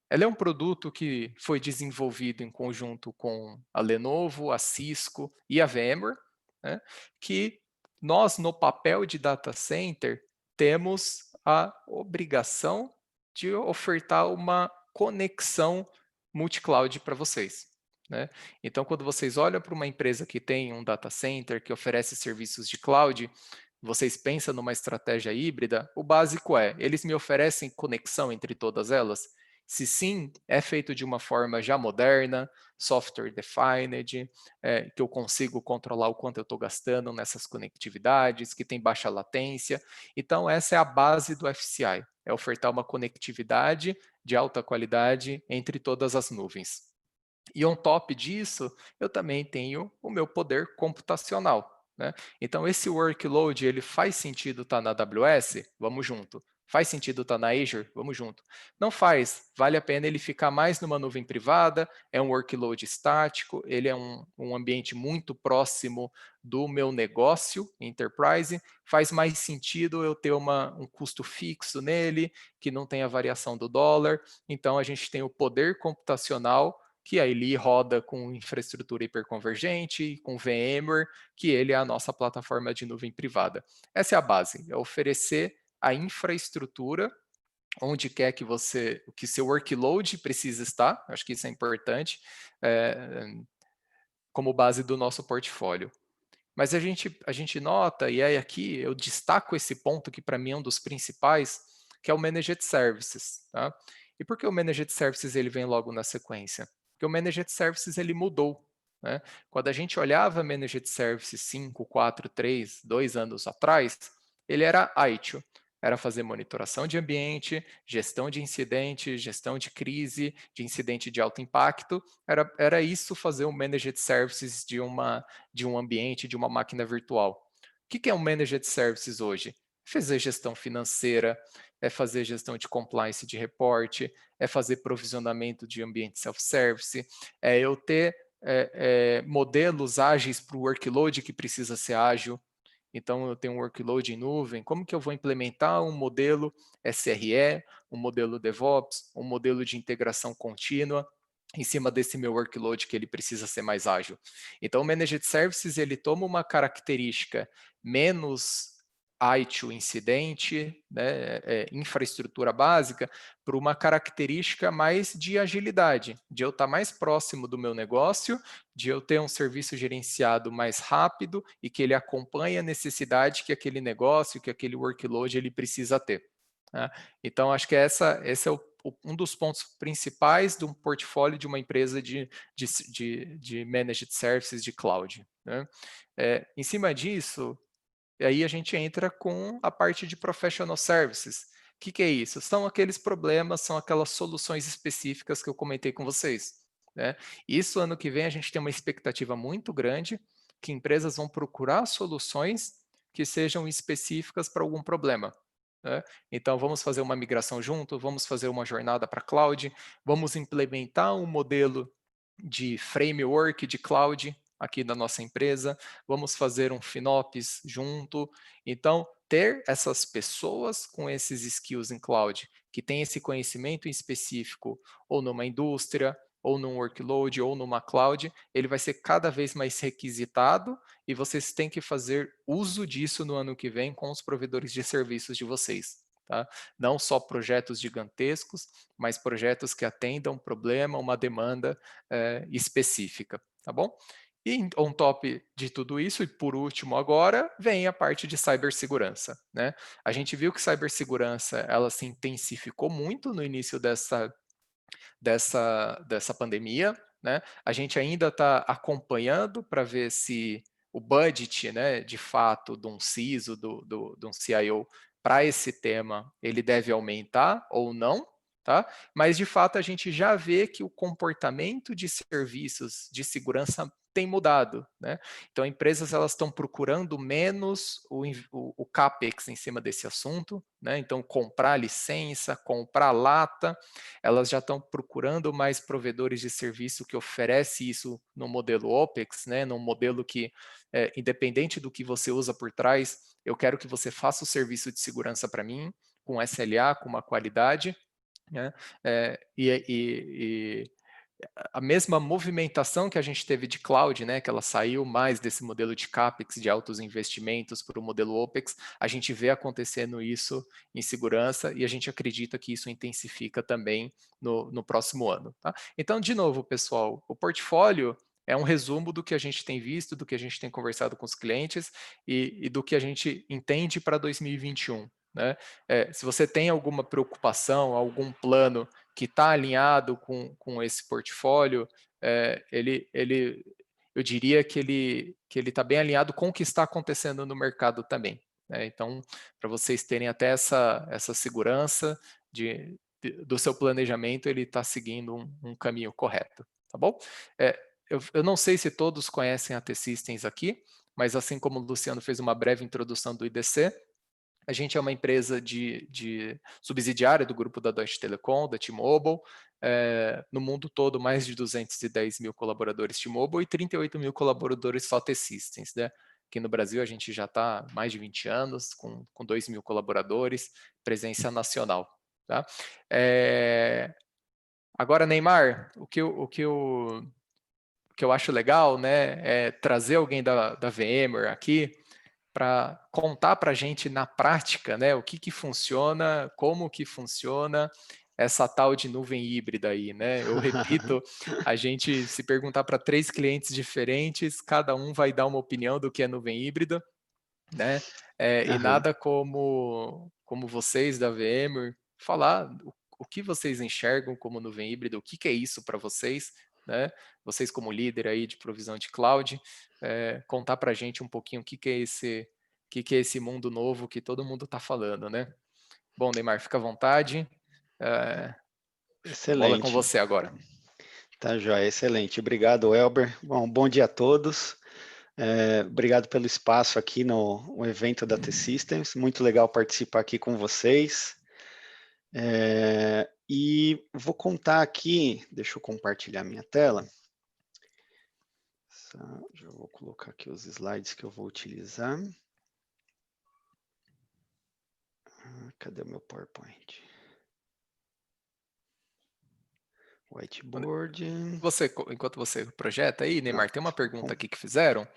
Speaker 1: Ela é um produto que foi desenvolvido em conjunto com a Lenovo, a Cisco e a VMware, né, que nós, no papel de data center, temos a obrigação de ofertar uma conexão multi-cloud para vocês. Né? Então, quando vocês olham para uma empresa que tem um data center, que oferece serviços de cloud, vocês pensam numa estratégia híbrida, o básico é, eles me oferecem conexão entre todas elas? Se sim, é feito de uma forma já moderna, software defined, que eu consigo controlar o quanto eu estou gastando nessas conectividades, que tem baixa latência. Então, essa é a base do FCI, é ofertar uma conectividade de alta qualidade entre todas as nuvens. E on top disso, eu também tenho o meu poder computacional. Né? Então, esse workload, ele faz sentido estar na AWS? Vamos junto. Faz sentido estar na Azure? Vamos junto. Não faz. Vale a pena ele ficar mais numa nuvem privada, é um workload estático, ele é um ambiente muito próximo do meu negócio, enterprise, faz mais sentido eu ter um custo fixo nele, que não tenha variação do dólar. Então, a gente tem o poder computacional que aí ele roda com infraestrutura hiperconvergente, com VMware, que ele é a nossa plataforma de nuvem privada. Essa é a base, é oferecer a infraestrutura onde quer que seu workload precisa estar, acho que isso é importante, como base do nosso portfólio. Mas a gente nota, e aí aqui eu destaco esse ponto que para mim é um dos principais, que é o Managed Services. Tá? E por que o Managed Services ele vem logo na sequência? Porque o Managed Services ele mudou. Né? Quando a gente olhava Managed Services 5, 4, 3, 2 anos atrás, ele era ITIL, era fazer monitoração de ambiente, gestão de incidente, gestão de crise, de incidente de alto impacto, era isso fazer um Managed Services de um ambiente, de uma máquina virtual. O que é um Managed Services hoje? Fazer gestão financeira, é fazer gestão de compliance de reporte, é fazer provisionamento de ambiente self-service, é eu ter modelos ágeis para o workload que precisa ser ágil. Então, eu tenho um workload em nuvem, como que eu vou implementar um modelo SRE, um modelo DevOps, um modelo de integração contínua em cima desse meu workload que ele precisa ser mais ágil. Então, o Managed Services, ele toma uma característica menos ITIL incidente, né, infraestrutura básica, para uma característica mais de agilidade, de eu estar mais próximo do meu negócio, de eu ter um serviço gerenciado mais rápido e que ele acompanhe a necessidade que aquele negócio, que aquele workload ele precisa ter. Né? Então, acho que esse é um dos pontos principais de um portfólio de uma empresa de managed services de cloud. Né? Em cima disso, aí a gente entra com a parte de professional services. O que é isso? São aqueles problemas, são aquelas soluções específicas que eu comentei com vocês. Né? Isso, ano que vem, a gente tem uma expectativa muito grande que empresas vão procurar soluções que sejam específicas para algum problema. Né? Então, vamos fazer uma migração junto, vamos fazer uma jornada para cloud, vamos implementar um modelo de framework de cloud aqui da nossa empresa, vamos fazer um FinOps junto. Então, ter essas pessoas com esses skills em cloud, que tem esse conhecimento em específico, ou numa indústria, ou num workload, ou numa cloud, ele vai ser cada vez mais requisitado e vocês têm que fazer uso disso no ano que vem com os provedores de serviços de vocês. Tá? Não só projetos gigantescos, mas projetos que atendam um problema, uma demanda específica. Tá bom? E on top de tudo isso, e por último agora, vem a parte de cibersegurança, né? A gente viu que cibersegurança, ela se intensificou muito no início dessa pandemia, né? A gente ainda está acompanhando para ver se o budget, né, de fato, de um CISO, de um CIO para esse tema, ele deve aumentar ou não, tá? Mas de fato a gente já vê que o comportamento de serviços de segurança tem mudado, né? Então, empresas elas estão procurando menos o CAPEX em cima desse assunto, né? Então, comprar licença, comprar lata, elas já estão procurando mais provedores de serviço que oferece isso no modelo OPEX, né? Num modelo que, independente do que você usa por trás, eu quero que você faça o serviço de segurança para mim, com SLA, com uma qualidade, né? E a mesma movimentação que a gente teve de cloud, né, que ela saiu mais desse modelo de CAPEX, de altos investimentos, para o modelo OPEX, a gente vê acontecendo isso em segurança e a gente acredita que isso intensifica também no próximo ano. Tá? Então, de novo, pessoal, o portfólio é um resumo do que a gente tem visto, do que a gente tem conversado com os clientes e do que a gente entende para 2021. Né? Se você tem alguma preocupação, algum plano que está alinhado com esse portfólio, eu diria que ele está bem alinhado com o que está acontecendo no mercado também. Né? Então, para vocês terem até essa segurança do seu planejamento, ele está seguindo um caminho correto. Tá bom? Eu não sei se todos conhecem a T-Systems aqui, mas assim como o Luciano fez uma breve introdução do IDC, a gente é uma empresa de subsidiária do grupo da Deutsche Telekom, da T-Mobile. No mundo todo, mais de 210 mil colaboradores T-Mobile e 38 mil colaboradores só T-Systems. Né? Aqui no Brasil, a gente já está há mais de 20 anos, com 2 mil colaboradores, presença nacional. Tá? Agora, Neymar, o que eu acho legal, né, é trazer alguém da VMware aqui, para contar para a gente na prática, né, o que funciona, como que funciona essa tal de nuvem híbrida aí, né? Eu repito, a gente se perguntar para 3 clientes diferentes, cada um vai dar uma opinião do que é nuvem híbrida, né? E nada como vocês da VMware falar o que vocês enxergam como nuvem híbrida, o que é isso para vocês, né? Vocês como líder aí de provisão de cloud, contar para a gente um pouquinho o que é esse mundo novo que todo mundo está falando, né? Bom, Neymar, fica à vontade. A bola é com
Speaker 2: Excelente.
Speaker 1: você agora.
Speaker 2: Tá, joia, excelente. Obrigado, Elber. Bom dia a todos. Obrigado pelo espaço aqui no evento da T-Systems. Muito legal participar aqui com vocês. E vou contar aqui, deixa eu compartilhar minha tela. Já vou colocar aqui os slides que eu vou utilizar. Cadê o meu PowerPoint? Whiteboard.
Speaker 1: Enquanto você projeta aí, Neymar, tem uma pergunta aqui que fizeram,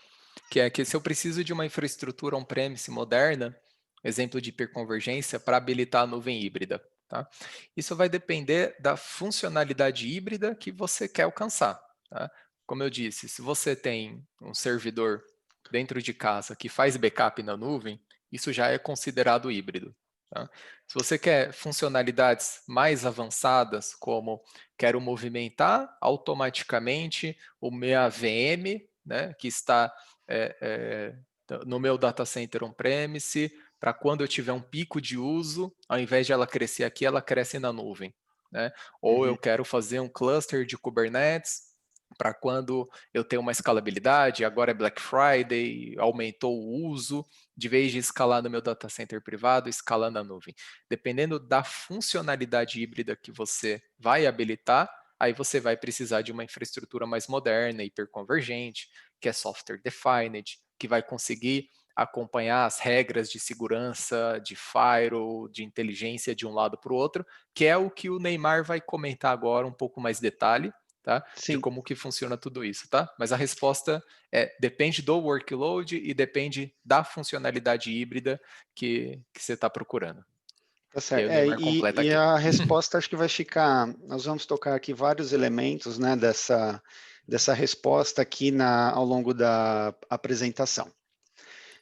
Speaker 1: que é que se eu preciso de uma infraestrutura on-premise moderna, exemplo de hiperconvergência, para habilitar a nuvem híbrida. Tá? Isso vai depender da funcionalidade híbrida que você quer alcançar. Tá? Como eu disse, se você tem um servidor dentro de casa que faz backup na nuvem, isso já é considerado híbrido. Tá? Se você quer funcionalidades mais avançadas, como quero movimentar automaticamente o minha VM, né, que está no meu data center on-premise, para quando eu tiver um pico de uso, ao invés de ela crescer aqui, ela cresce na nuvem. Né? Ou eu quero fazer um cluster de Kubernetes, para quando eu tenho uma escalabilidade, agora é Black Friday, aumentou o uso, de vez de escalar no meu data center privado, escalar na nuvem. Dependendo da funcionalidade híbrida que você vai habilitar, aí você vai precisar de uma infraestrutura mais moderna, hiperconvergente, que é software defined, que vai conseguir acompanhar as regras de segurança, de firewall, de inteligência de um lado para o outro, que é o que o Neymar vai comentar agora um pouco mais detalhe, tá? De como que funciona tudo isso, tá? Mas a resposta depende do workload e depende da funcionalidade híbrida que você está procurando.
Speaker 2: Tá certo. E a resposta acho que vai ficar. Nós vamos tocar aqui vários elementos, né, dessa resposta aqui ao longo da apresentação.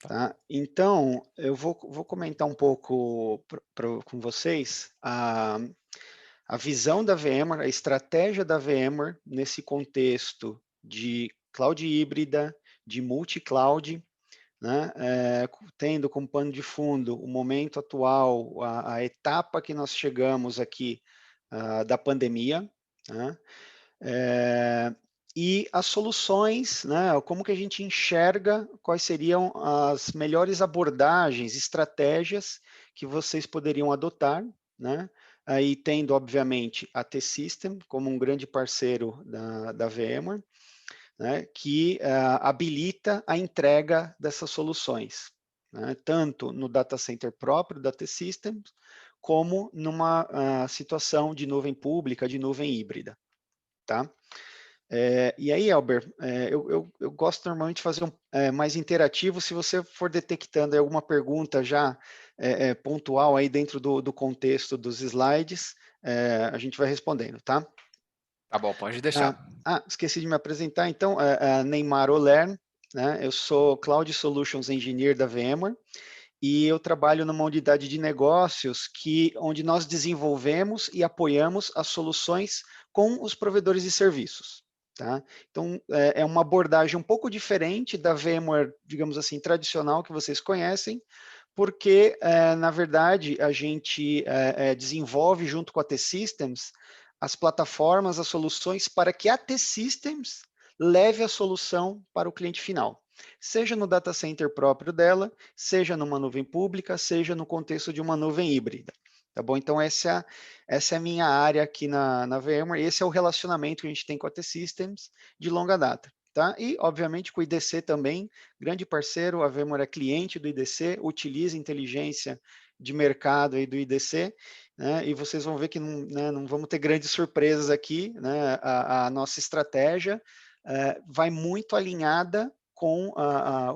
Speaker 2: Tá? Então, eu vou comentar um pouco com vocês a visão da VMware, a estratégia da VMware nesse contexto de cloud híbrida, de multi-cloud, né? Tendo como pano de fundo o momento atual, a etapa que nós chegamos aqui da pandemia, né? E as soluções, né? Como que a gente enxerga quais seriam as melhores abordagens, estratégias que vocês poderiam adotar, né? Aí tendo, obviamente, a T-System como um grande parceiro da VMware, né? Que habilita a entrega dessas soluções, né? Tanto no data center próprio da T-Systems, como numa situação de nuvem pública, de nuvem híbrida, tá? E aí, Albert, eu gosto normalmente de fazer mais interativo. Se você for detectando alguma pergunta já pontual aí dentro do contexto dos slides, a gente vai respondendo, tá?
Speaker 1: Tá bom, pode deixar.
Speaker 2: Esqueci de me apresentar. Então, Neymar Oler, né? Eu sou Cloud Solutions Engineer da VMware e eu trabalho numa unidade de negócios onde nós desenvolvemos e apoiamos as soluções com os provedores de serviços. Tá? Então, é uma abordagem um pouco diferente da VMware, digamos assim, tradicional que vocês conhecem, porque, na verdade, a gente desenvolve junto com a T-Systems as plataformas, as soluções para que a T-Systems leve a solução para o cliente final, seja no data center próprio dela, seja numa nuvem pública, seja no contexto de uma nuvem híbrida. Tá bom? Então, essa é a minha área aqui na VMware, esse é o relacionamento que a gente tem com a T-Systems de longa data. Tá? E, obviamente, com o IDC também, grande parceiro, a VMware é cliente do IDC, utiliza inteligência de mercado aí do IDC, né? E vocês vão ver que não vamos ter grandes surpresas aqui, né? A nossa estratégia vai muito alinhada com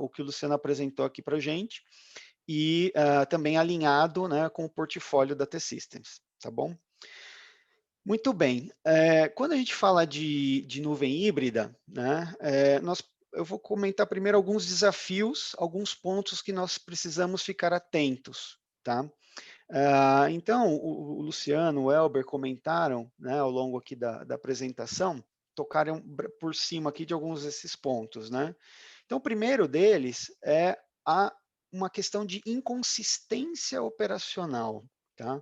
Speaker 2: o que o Luciano apresentou aqui para a gente e também alinhado, né, com o portfólio da T-Systems, tá bom? Muito bem. Quando a gente fala de nuvem híbrida, né, eu vou comentar primeiro alguns desafios, alguns pontos que nós precisamos ficar atentos, tá? Então, o Luciano, o Elber comentaram, né, ao longo aqui da apresentação, tocaram por cima aqui de alguns desses pontos, né? Então, o primeiro deles é uma questão de inconsistência operacional, tá?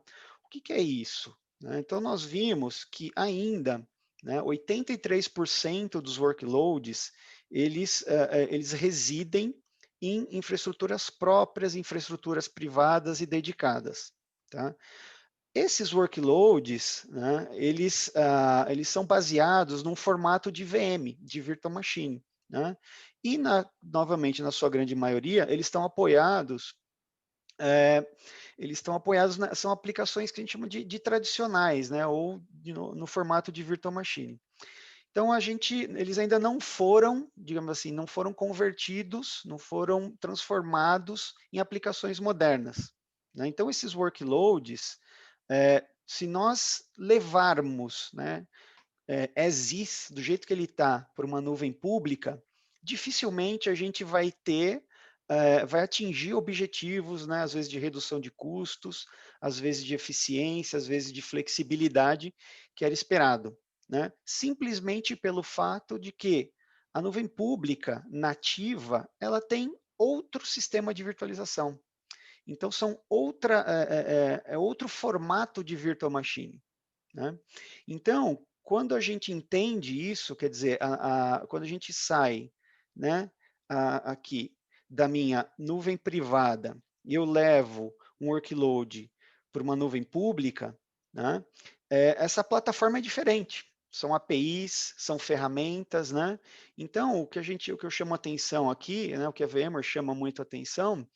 Speaker 2: O que é isso? Então, nós vimos que ainda, né, 83% dos workloads, eles residem em infraestruturas próprias, infraestruturas privadas e dedicadas. Tá? Esses workloads, né, eles são baseados num formato de VM, de Virtual Machine. Né? E, novamente, na sua grande maioria, eles estão apoiados são aplicações que a gente chama de tradicionais, né, ou no formato de Virtual Machine. Então, eles ainda não foram, digamos assim, não foram convertidos, não foram transformados em aplicações modernas. Né? Então, esses workloads, se nós levarmos, né, as is, do jeito que ele está, por uma nuvem pública, dificilmente a gente vai atingir objetivos, né, às vezes de redução de custos, às vezes de eficiência, às vezes de flexibilidade que era esperado. Né? Simplesmente pelo fato de que a nuvem pública nativa, ela tem outro sistema de virtualização. Então, outro formato de virtual machine. Né? Então, quando a gente entende isso, quer dizer, quando a gente sai, né, aqui da minha nuvem privada e eu levo um workload para uma nuvem pública, né, essa plataforma é diferente. São APIs, são ferramentas, né? Então, o que eu chamo atenção aqui, né, o que a VMware chama muito atenção,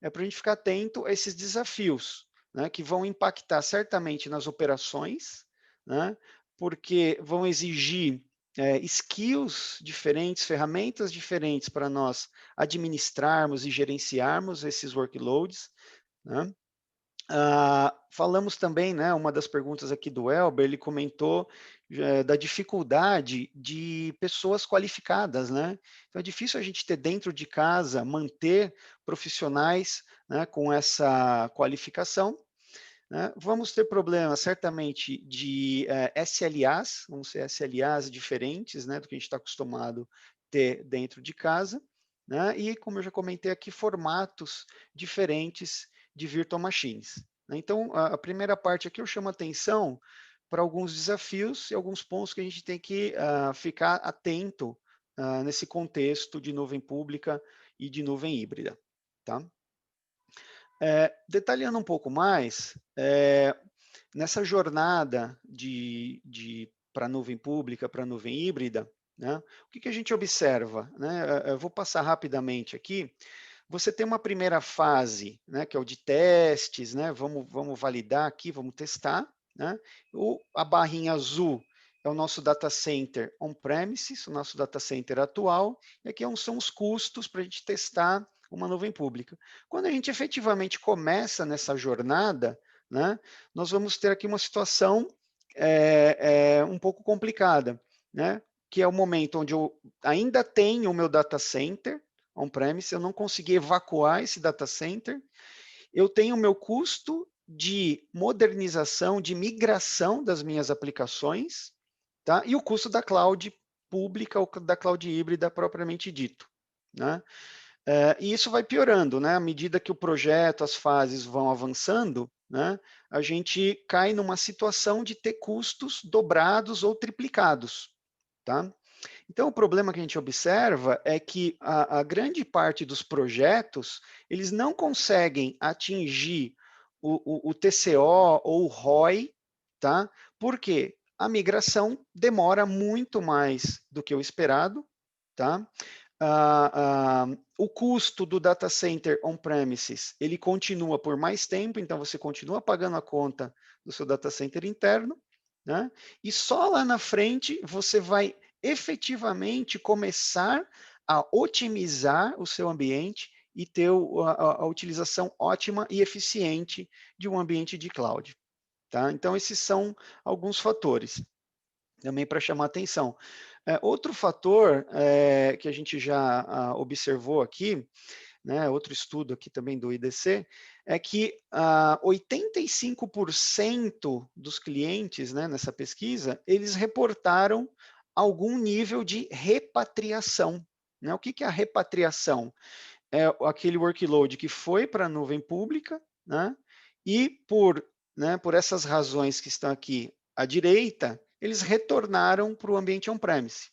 Speaker 2: é para a gente ficar atento a esses desafios, né, que vão impactar certamente nas operações, né, porque vão exigir skills diferentes, ferramentas diferentes para nós administrarmos e gerenciarmos esses workloads, né? Falamos também, né, uma das perguntas aqui do Elber, ele comentou da dificuldade de pessoas qualificadas, né? Então é difícil a gente ter dentro de casa, manter profissionais, né, com essa qualificação, né? Vamos ter problemas, certamente, de SLAs, vão ser SLAs diferentes, né, do que a gente está acostumado a ter dentro de casa, né? E, como eu já comentei aqui, formatos diferentes de virtual machines, né? Então, a primeira parte aqui eu chamo a atenção para alguns desafios e alguns pontos que a gente tem que ficar atento nesse contexto de nuvem pública e de nuvem híbrida, tá? Detalhando um pouco mais, nessa jornada para a nuvem pública, para a nuvem híbrida, né, o que a gente observa? Né? Eu vou passar rapidamente aqui. Você tem uma primeira fase, né, que é o de testes, né? Vamos validar aqui, vamos testar. Né? A barrinha azul é o nosso data center on-premises, o nosso data center atual, e aqui são os custos para a gente testar uma nuvem pública. Quando a gente efetivamente começa nessa jornada, né, nós vamos ter aqui uma situação um pouco complicada, né, que é o momento onde eu ainda tenho o meu data center on-premise, eu não consegui evacuar esse data center, eu tenho o meu custo de modernização, de migração das minhas aplicações, tá? E o custo da cloud pública ou da cloud híbrida propriamente dito, né? E isso vai piorando, né? À medida que o projeto, as fases vão avançando, né? A gente cai numa situação de ter custos dobrados ou triplicados, tá? Então, o problema que a gente observa é que a grande parte dos projetos, eles não conseguem atingir o TCO ou o ROI, tá? Por quê? A migração demora muito mais do que o esperado, tá? O custo do data center on-premises, ele continua por mais tempo, então você continua pagando a conta do seu data center interno, né? E só lá na frente você vai efetivamente começar a otimizar o seu ambiente e ter a utilização ótima e eficiente de um ambiente de cloud. Tá? Então, esses são alguns fatores também para chamar atenção. Outro fator que a gente já observou aqui, né, outro estudo aqui também do IDC, é que 85% dos clientes, né, nessa pesquisa, eles reportaram algum nível de repatriação. Né? O que é a repatriação? É aquele workload que foi para a nuvem pública, né, e por essas razões que estão aqui à direita, eles retornaram para o ambiente on-premise.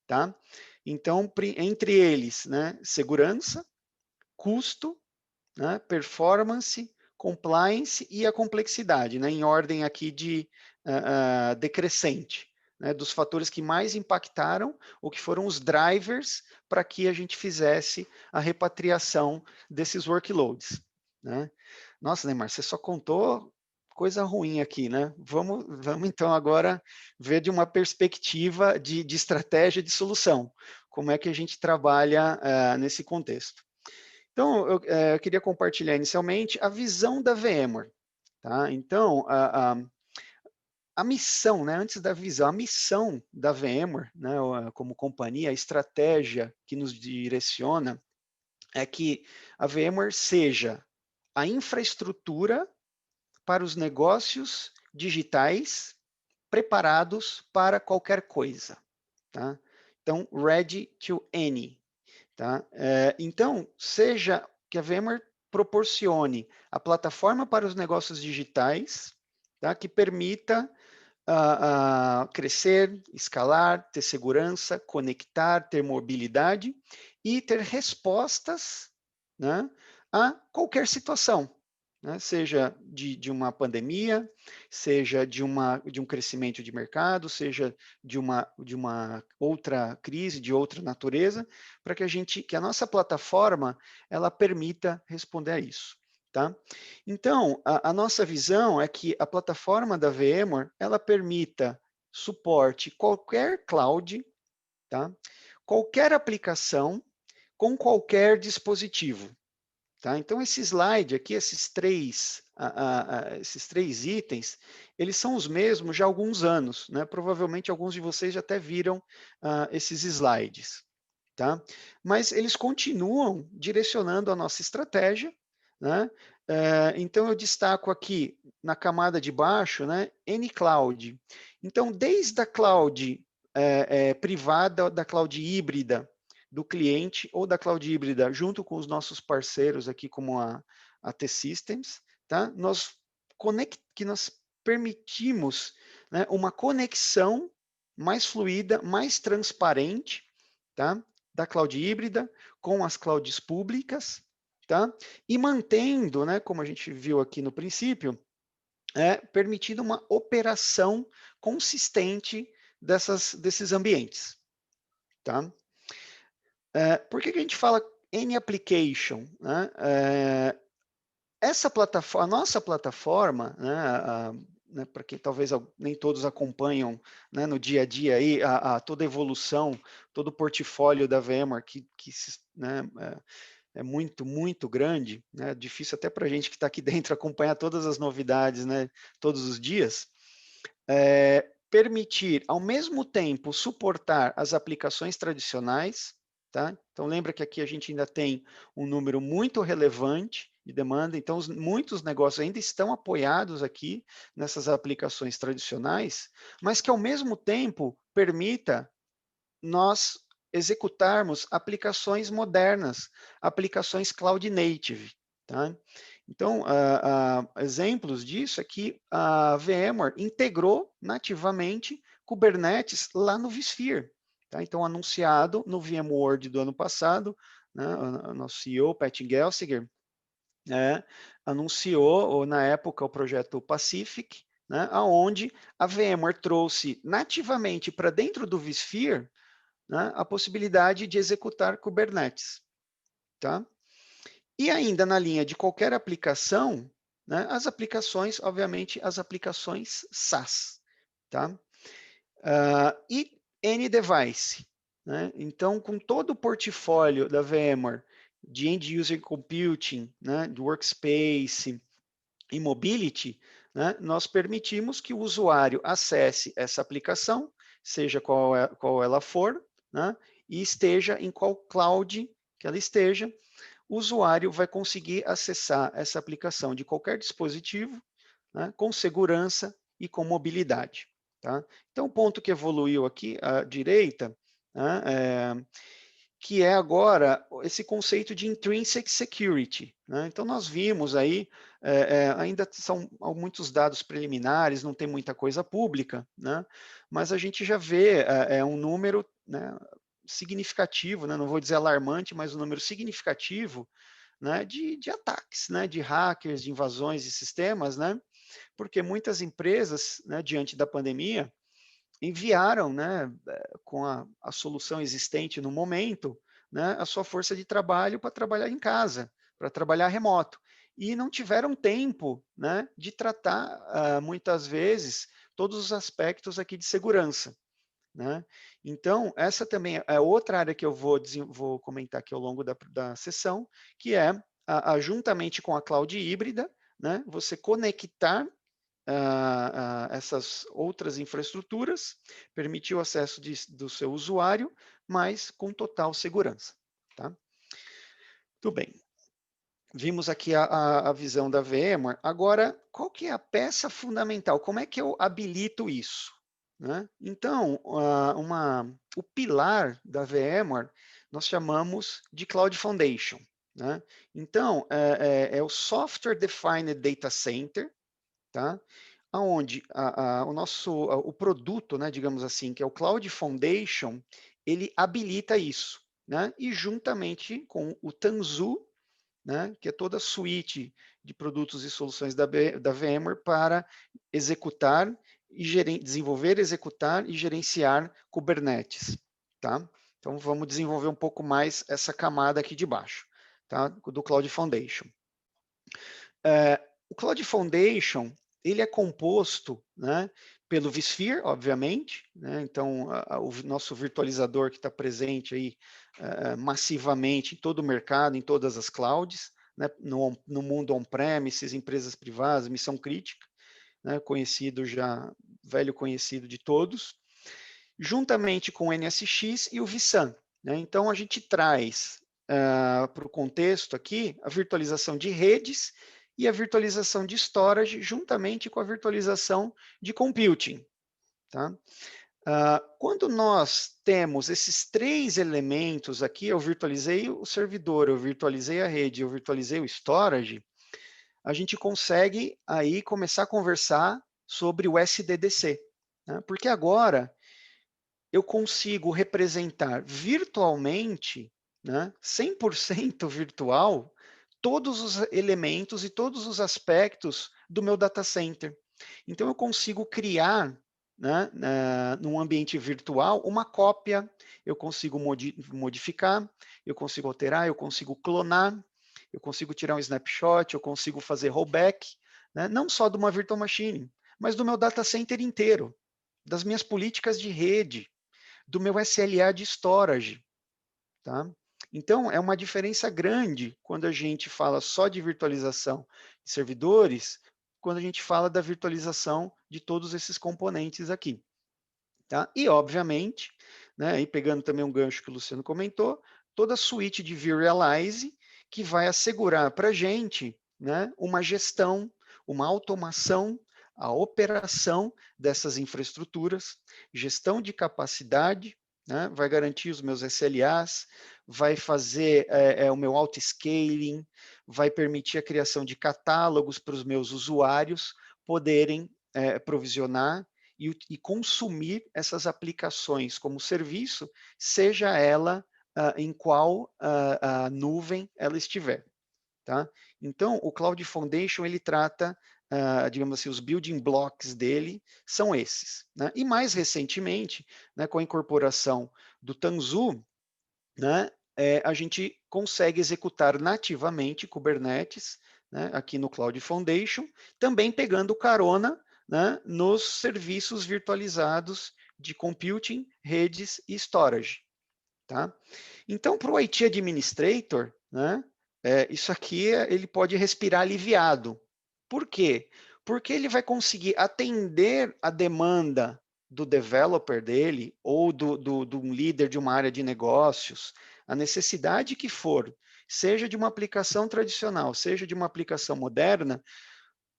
Speaker 2: Tá? Então, entre eles, né, segurança, custo, né, performance, compliance e a complexidade, né, em ordem aqui de decrescente, né, dos fatores que mais impactaram, ou que foram os drivers para que a gente fizesse a repatriação desses workloads. Né? Nossa, Neymar, você só contou coisa ruim aqui, né? Vamos então agora ver de uma perspectiva de estratégia de solução. Como é que a gente trabalha nesse contexto? Então, eu queria compartilhar inicialmente a visão da VMware. Tá? Então, a missão, né, antes da visão, a missão da VMware, né, como companhia, a estratégia que nos direciona é que a VMware seja a infraestrutura para os negócios digitais preparados para qualquer coisa. Tá? Então, ready to any. Tá? Então, seja que a VMware proporcione a plataforma para os negócios digitais, tá? Que permita crescer, escalar, ter segurança, conectar, ter mobilidade e ter respostas, né, a qualquer situação. Né, seja de uma pandemia, seja de um crescimento de mercado, seja de uma outra crise, de outra natureza, para que a nossa plataforma ela permita responder a isso. Tá? Então, a nossa visão é que a plataforma da VMware ela permita suporte qualquer cloud, tá? Qualquer aplicação, com qualquer dispositivo. Tá? Então, esse slide aqui, esses três itens, eles são os mesmos já há alguns anos, né? Provavelmente alguns de vocês já até viram esses slides, tá? Mas eles continuam direcionando a nossa estratégia, né? Então, eu destaco aqui na camada de baixo, né, N-Cloud. Então, desde a cloud privada, da cloud híbrida, do cliente ou da cloud híbrida, junto com os nossos parceiros aqui, como a T-Systems, tá? Nós permitimos, né, uma conexão mais fluida, mais transparente, tá? Da cloud híbrida com as clouds públicas, tá? E mantendo, né, como a gente viu aqui no princípio, permitindo uma operação consistente desses ambientes, tá? Por que a gente fala N-Application? Né? Essa plataforma, a nossa plataforma, né, para quem talvez nem todos acompanham, né, no dia a dia aí, toda a evolução, todo o portfólio da VMware, né, é muito, muito grande, né, difícil até para a gente que está aqui dentro acompanhar todas as novidades, né, todos os dias, permitir, ao mesmo tempo, suportar as aplicações tradicionais, tá? Então, lembra que aqui a gente ainda tem um número muito relevante de demanda, então muitos negócios ainda estão apoiados aqui nessas aplicações tradicionais, mas que, ao mesmo tempo, permita nós executarmos aplicações modernas, aplicações cloud native, tá? Então, exemplos disso é que a VMware integrou nativamente Kubernetes lá no vSphere. Tá? Então, anunciado no VMworld do ano passado, né, o nosso CEO, Pat Gelsinger, anunciou, na época, o projeto Pacific, né, onde a VMware trouxe nativamente para dentro do vSphere, né, a possibilidade de executar Kubernetes. Tá? E ainda na linha de qualquer aplicação, né, as aplicações, obviamente, as aplicações SaaS. Tá? E N-Device. Né? Então, com todo o portfólio da VMware de End-User Computing, né, de Workspace e Mobility, né, nós permitimos que o usuário acesse essa aplicação, seja qual ela for, né, e esteja em qual cloud que ela esteja, o usuário vai conseguir acessar essa aplicação de qualquer dispositivo, né, com segurança e com mobilidade. Tá? Então, o ponto que evoluiu aqui à direita, né, que é agora esse conceito de intrinsic security. Né? Então, nós vimos aí, ainda são muitos dados preliminares, não tem muita coisa pública, né? Mas a gente já vê um número, né, significativo, né, não vou dizer alarmante, mas um número significativo, né, de ataques, né, de hackers, de invasões de sistemas, né, porque muitas empresas, né, diante da pandemia, enviaram, né, com a solução existente no momento, né, a sua força de trabalho para trabalhar em casa, para trabalhar remoto. E não tiveram tempo, né, de tratar, muitas vezes, todos os aspectos aqui de segurança. Né? Então, essa também é outra área que eu vou comentar aqui ao longo da sessão, que é, juntamente com a cloud híbrida, né, você conectar essas outras infraestruturas, permitir o acesso do seu usuário, mas com total segurança. Tá? Muito bem. Vimos aqui a visão da VMware. Agora, qual que é a peça fundamental? Como é que eu habilito isso? Né? Então, o pilar da VMware nós chamamos de Cloud Foundation. Né? Então, é o Software Defined Data Center, tá? Onde o produto, né, digamos assim, que é o Cloud Foundation, ele habilita isso. Né? E juntamente com o Tanzu, né, que é toda a suíte de produtos e soluções da VMware para executar e desenvolver, executar e gerenciar Kubernetes. Tá? Então, vamos desenvolver um pouco mais essa camada aqui de baixo, tá? Do Cloud Foundation. O Cloud Foundation, ele é composto, né, pelo vSphere, obviamente, né? Então, o nosso virtualizador que está presente aí massivamente em todo o mercado, em todas as clouds, né, no mundo on-premises, empresas privadas, missão crítica, né, conhecido já, velho conhecido de todos, juntamente com o NSX e o vSAN. Né? Então, a gente traz para o contexto aqui a virtualização de redes e a virtualização de storage, juntamente com a virtualização de computing. Tá? Quando nós temos esses três elementos aqui, eu virtualizei o servidor, eu virtualizei a rede, eu virtualizei o storage, a gente consegue aí começar a conversar sobre o SDDC. Né? Porque agora eu consigo representar virtualmente, né, 100% virtual, todos os elementos e todos os aspectos do meu data center. Então, eu consigo criar, né, num ambiente virtual, uma cópia, eu consigo modificar, eu consigo alterar, eu consigo clonar, eu consigo tirar um snapshot, eu consigo fazer rollback, né, não só de uma virtual machine, mas do meu data center inteiro, das minhas políticas de rede, do meu SLA de storage. Tá? Então, é uma diferença grande quando a gente fala só de virtualização de servidores, quando a gente fala da virtualização de todos esses componentes aqui. Tá? E, obviamente, né, aí pegando também um gancho que o Luciano comentou, toda a suíte de vRealize que vai assegurar para a gente, né, uma gestão, uma automação, a operação dessas infraestruturas, gestão de capacidade, né, vai garantir os meus SLAs, vai fazer o meu auto-scaling, vai permitir a criação de catálogos para os meus usuários poderem provisionar e consumir essas aplicações como serviço, seja ela em qual nuvem ela estiver. Tá? Então, o Cloud Foundation, ele trata, digamos assim, os building blocks dele são esses. Né? E mais recentemente, né, com a incorporação do Tanzu, né, a gente consegue executar nativamente Kubernetes, né, aqui no Cloud Foundation, também pegando carona, né, nos serviços virtualizados de computing, redes e storage. Tá? Então, para o IT Administrator, né, isso aqui ele pode respirar aliviado. Por quê? Porque ele vai conseguir atender a demanda do developer dele ou do líder de uma área de negócios, a necessidade que for, seja de uma aplicação tradicional, seja de uma aplicação moderna.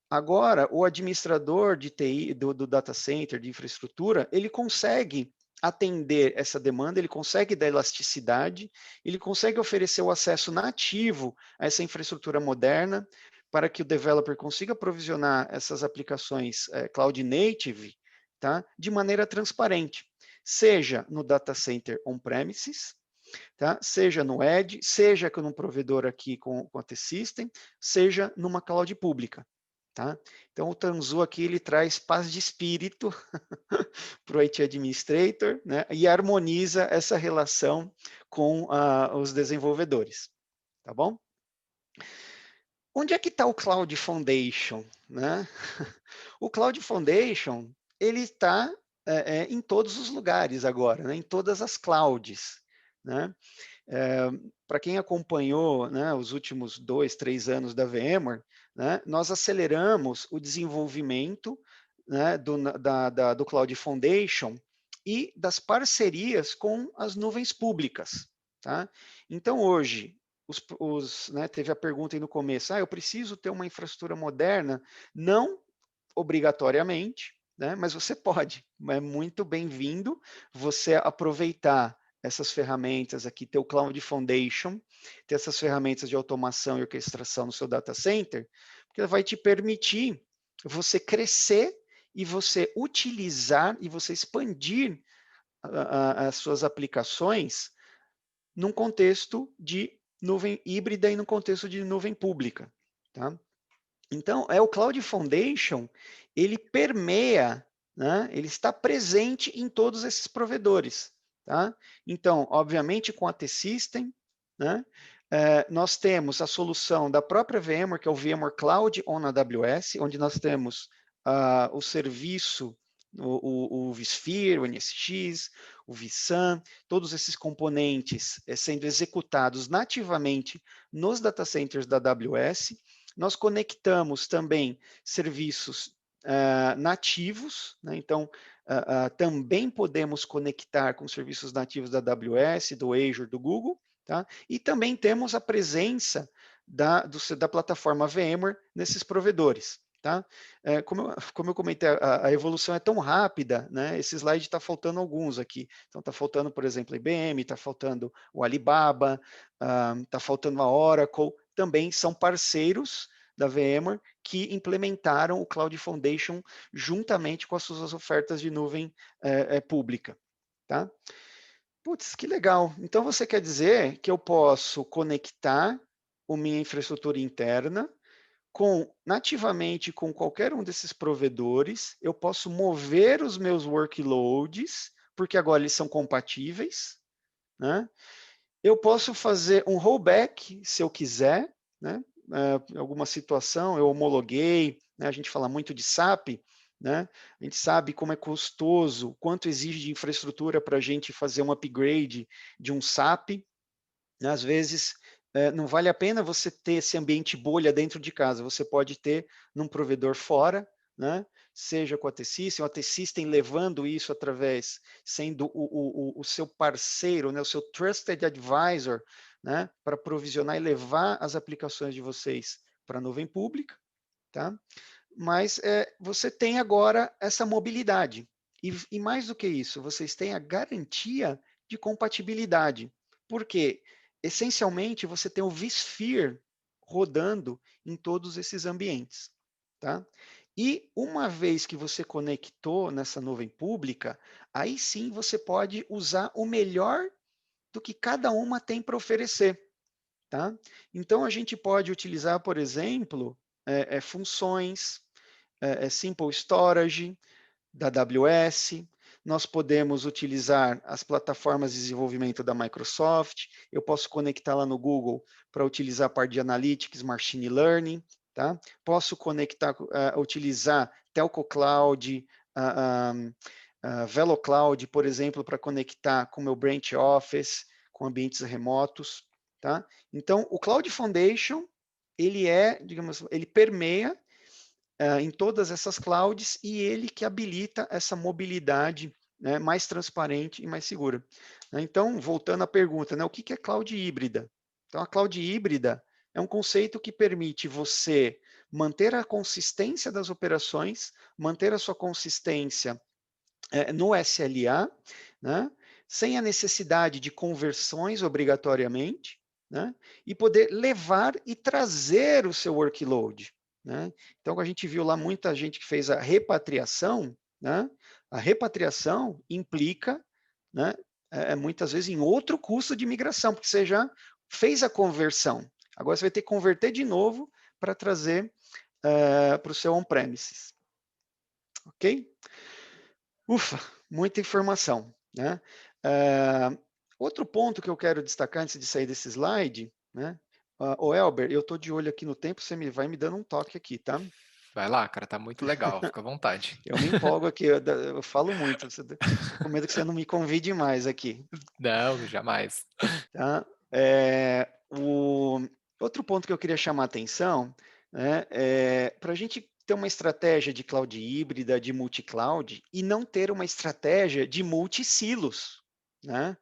Speaker 2: Agora, o administrador de TI, do data center, de infraestrutura, ele consegue atender essa demanda, ele consegue dar elasticidade, ele consegue oferecer o acesso nativo a essa infraestrutura moderna, para que o developer consiga provisionar essas aplicações cloud native, tá, de maneira transparente, seja no data center on-premises, tá, seja no edge, seja com um provedor aqui com a T-System, seja numa cloud pública. Tá? Então, o Tanzu aqui ele traz paz de espírito para o IT Administrator, né, e harmoniza essa relação com os desenvolvedores. Tá bom? Onde é que está o Cloud Foundation? Né? O Cloud Foundation ele está em todos os lugares agora, né, em todas as clouds. Né? Para quem acompanhou, né, os últimos 2, 3 anos da VMware, né, nós aceleramos o desenvolvimimento, né, do Cloud Foundation e das parcerias com as nuvens públicas. Tá? Então, hoje, né, teve a pergunta aí no começo, eu preciso ter uma infraestrutura moderna? Não obrigatoriamente, né, mas você pode. É muito bem-vindo você aproveitar essas ferramentas aqui, ter o Cloud Foundation, ter essas ferramentas de automação e orquestração no seu data center, porque vai te permitir você crescer e você utilizar e você expandir as suas aplicações num contexto de nuvem híbrida e num contexto de nuvem pública. Tá? Então, o Cloud Foundation, ele permeia, né, ele está presente em todos esses provedores. Tá? Então, obviamente, com a T-System, né, nós temos a solução da própria VMware, que é o VMware Cloud on AWS, onde nós temos o serviço o vSphere, o NSX, o vSAN, todos esses componentes sendo executados nativamente nos data centers da AWS. Nós conectamos também serviços nativos, né? Então, também podemos conectar com serviços nativos da AWS, do Azure, do Google, tá? E também temos a presença da plataforma VMware nesses provedores. Tá? Como eu comentei, a evolução é tão rápida, né? Esse slide está faltando alguns aqui. Então, está faltando, por exemplo, a IBM, está faltando o Alibaba, está faltando a Oracle, também são parceiros da VMware que implementaram o Cloud Foundation juntamente com as suas ofertas de nuvem pública. Tá? Putz, que legal. Então, você quer dizer que eu posso conectar a minha infraestrutura interna nativamente com qualquer um desses provedores, eu posso mover os meus workloads, porque agora eles são compatíveis, né? Eu posso fazer um rollback, se eu quiser, né? Em alguma situação, eu homologuei, né? A gente fala muito de SAP, né? A gente sabe como é custoso, quanto exige de infraestrutura para a gente fazer um upgrade de um SAP, né? Às vezes, não vale a pena você ter esse ambiente bolha dentro de casa, você pode ter num provedor fora, né? Seja com a T-System, ou a T-System levando isso através, sendo o seu parceiro, né? O seu trusted advisor, né? Para provisionar e levar as aplicações de vocês para a nuvem pública, tá? Mas você tem agora essa mobilidade. E mais do que isso, vocês têm a garantia de compatibilidade. Por quê? Essencialmente, você tem o vSphere rodando em todos esses ambientes. Tá? E uma vez que você conectou nessa nuvem pública, aí sim você pode usar o melhor do que cada uma tem para oferecer. Tá? Então, a gente pode utilizar, por exemplo, funções, Simple Storage da AWS, nós podemos utilizar as plataformas de desenvolvimento da Microsoft, eu posso conectar lá no Google para utilizar a parte de Analytics, Machine Learning, tá? Posso conectar, utilizar Telco Cloud, VeloCloud, por exemplo, para conectar com o meu Branch Office, com ambientes remotos, tá? Então, o Cloud Foundation, ele permeia em todas essas clouds e ele que habilita essa mobilidade, né, mais transparente e mais segura. Então, voltando à pergunta, né, o que é cloud híbrida? Então, a cloud híbrida é um conceito que permite você manter a consistência das operações, manter a sua consistência no SLA, né, sem a necessidade de conversões obrigatoriamente, né, e poder levar e trazer o seu workload. Né? Então, a gente viu lá muita gente que fez a repatriação, né? A repatriação implica, né, muitas vezes, em outro custo de migração, porque você já fez a conversão. Agora você vai ter que converter de novo para trazer para o seu on-premises. Ok? Ufa, muita informação. Né? Outro ponto que eu quero destacar antes de sair desse slide, né? Elber, eu estou de olho aqui no tempo, você vai me dando um toque aqui, tá?
Speaker 1: Vai lá, cara, tá muito legal, fica à vontade.
Speaker 2: Eu me empolgo aqui, eu falo muito, estou com medo que você não me convide mais aqui.
Speaker 1: Não, jamais.
Speaker 2: Tá? O outro ponto que eu queria chamar a atenção, né, para a gente ter uma estratégia de cloud híbrida, de multi-cloud, e não ter uma estratégia de multi-silos. Né?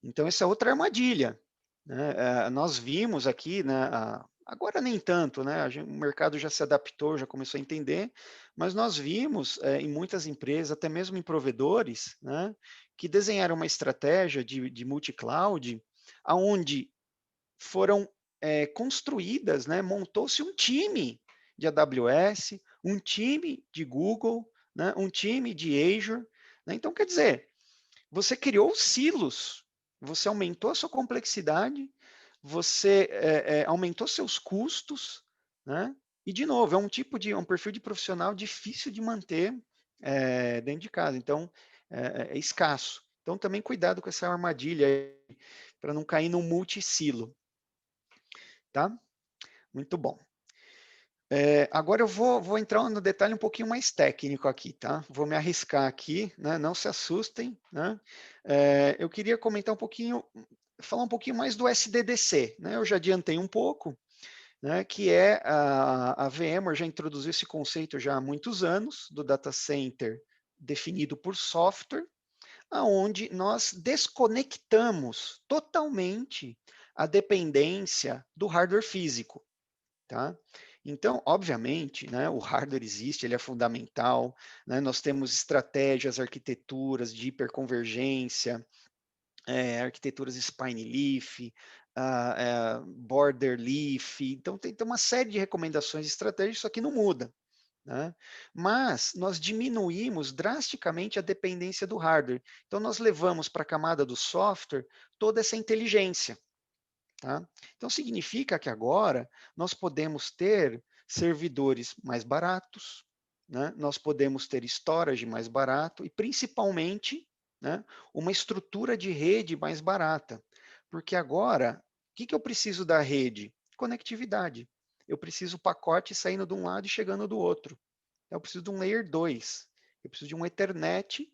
Speaker 2: Então, essa é outra armadilha. Né? Nós vimos aqui, né, agora nem tanto, né? O mercado já se adaptou, já começou a entender, mas nós vimos em muitas empresas, até mesmo em provedores, né, que desenharam uma estratégia de multi-cloud, onde foram construídas, né, montou-se um time de AWS, um time de Google, né, um time de Azure. Né? Então, quer dizer, você criou silos, você aumentou a sua complexidade, você aumentou seus custos, né? E de novo, é um perfil de profissional difícil de manter dentro de casa, então é escasso. Então também cuidado com essa armadilha para não cair num multisilo, tá? Muito bom. Agora eu vou entrar no detalhe um pouquinho mais técnico aqui, tá? Vou me arriscar aqui, né? Não se assustem, né? Eu queria comentar um pouquinho, falar um pouquinho mais do SDDC, né? Eu já adiantei um pouco, né? Que é a VMware já introduziu esse conceito já há muitos anos do data center definido por software, aonde nós desconectamos totalmente a dependência do hardware físico. Tá? Então, obviamente, né, o hardware existe, ele é fundamental, né, nós temos estratégias, arquiteturas de hiperconvergência, arquiteturas spine leaf, border leaf, então tem uma série de recomendações e estratégias, isso aqui não muda. Né? Mas nós diminuímos drasticamente a dependência do hardware, então nós levamos para a camada do software toda essa inteligência. Tá? Então, significa que agora nós podemos ter servidores mais baratos, né? Nós podemos ter storage mais barato e, principalmente, né, uma estrutura de rede mais barata. Porque agora, o que eu preciso da rede? Conectividade. Eu preciso pacote saindo de um lado e chegando do outro. Eu preciso de um Layer 2. Eu preciso de um Ethernet,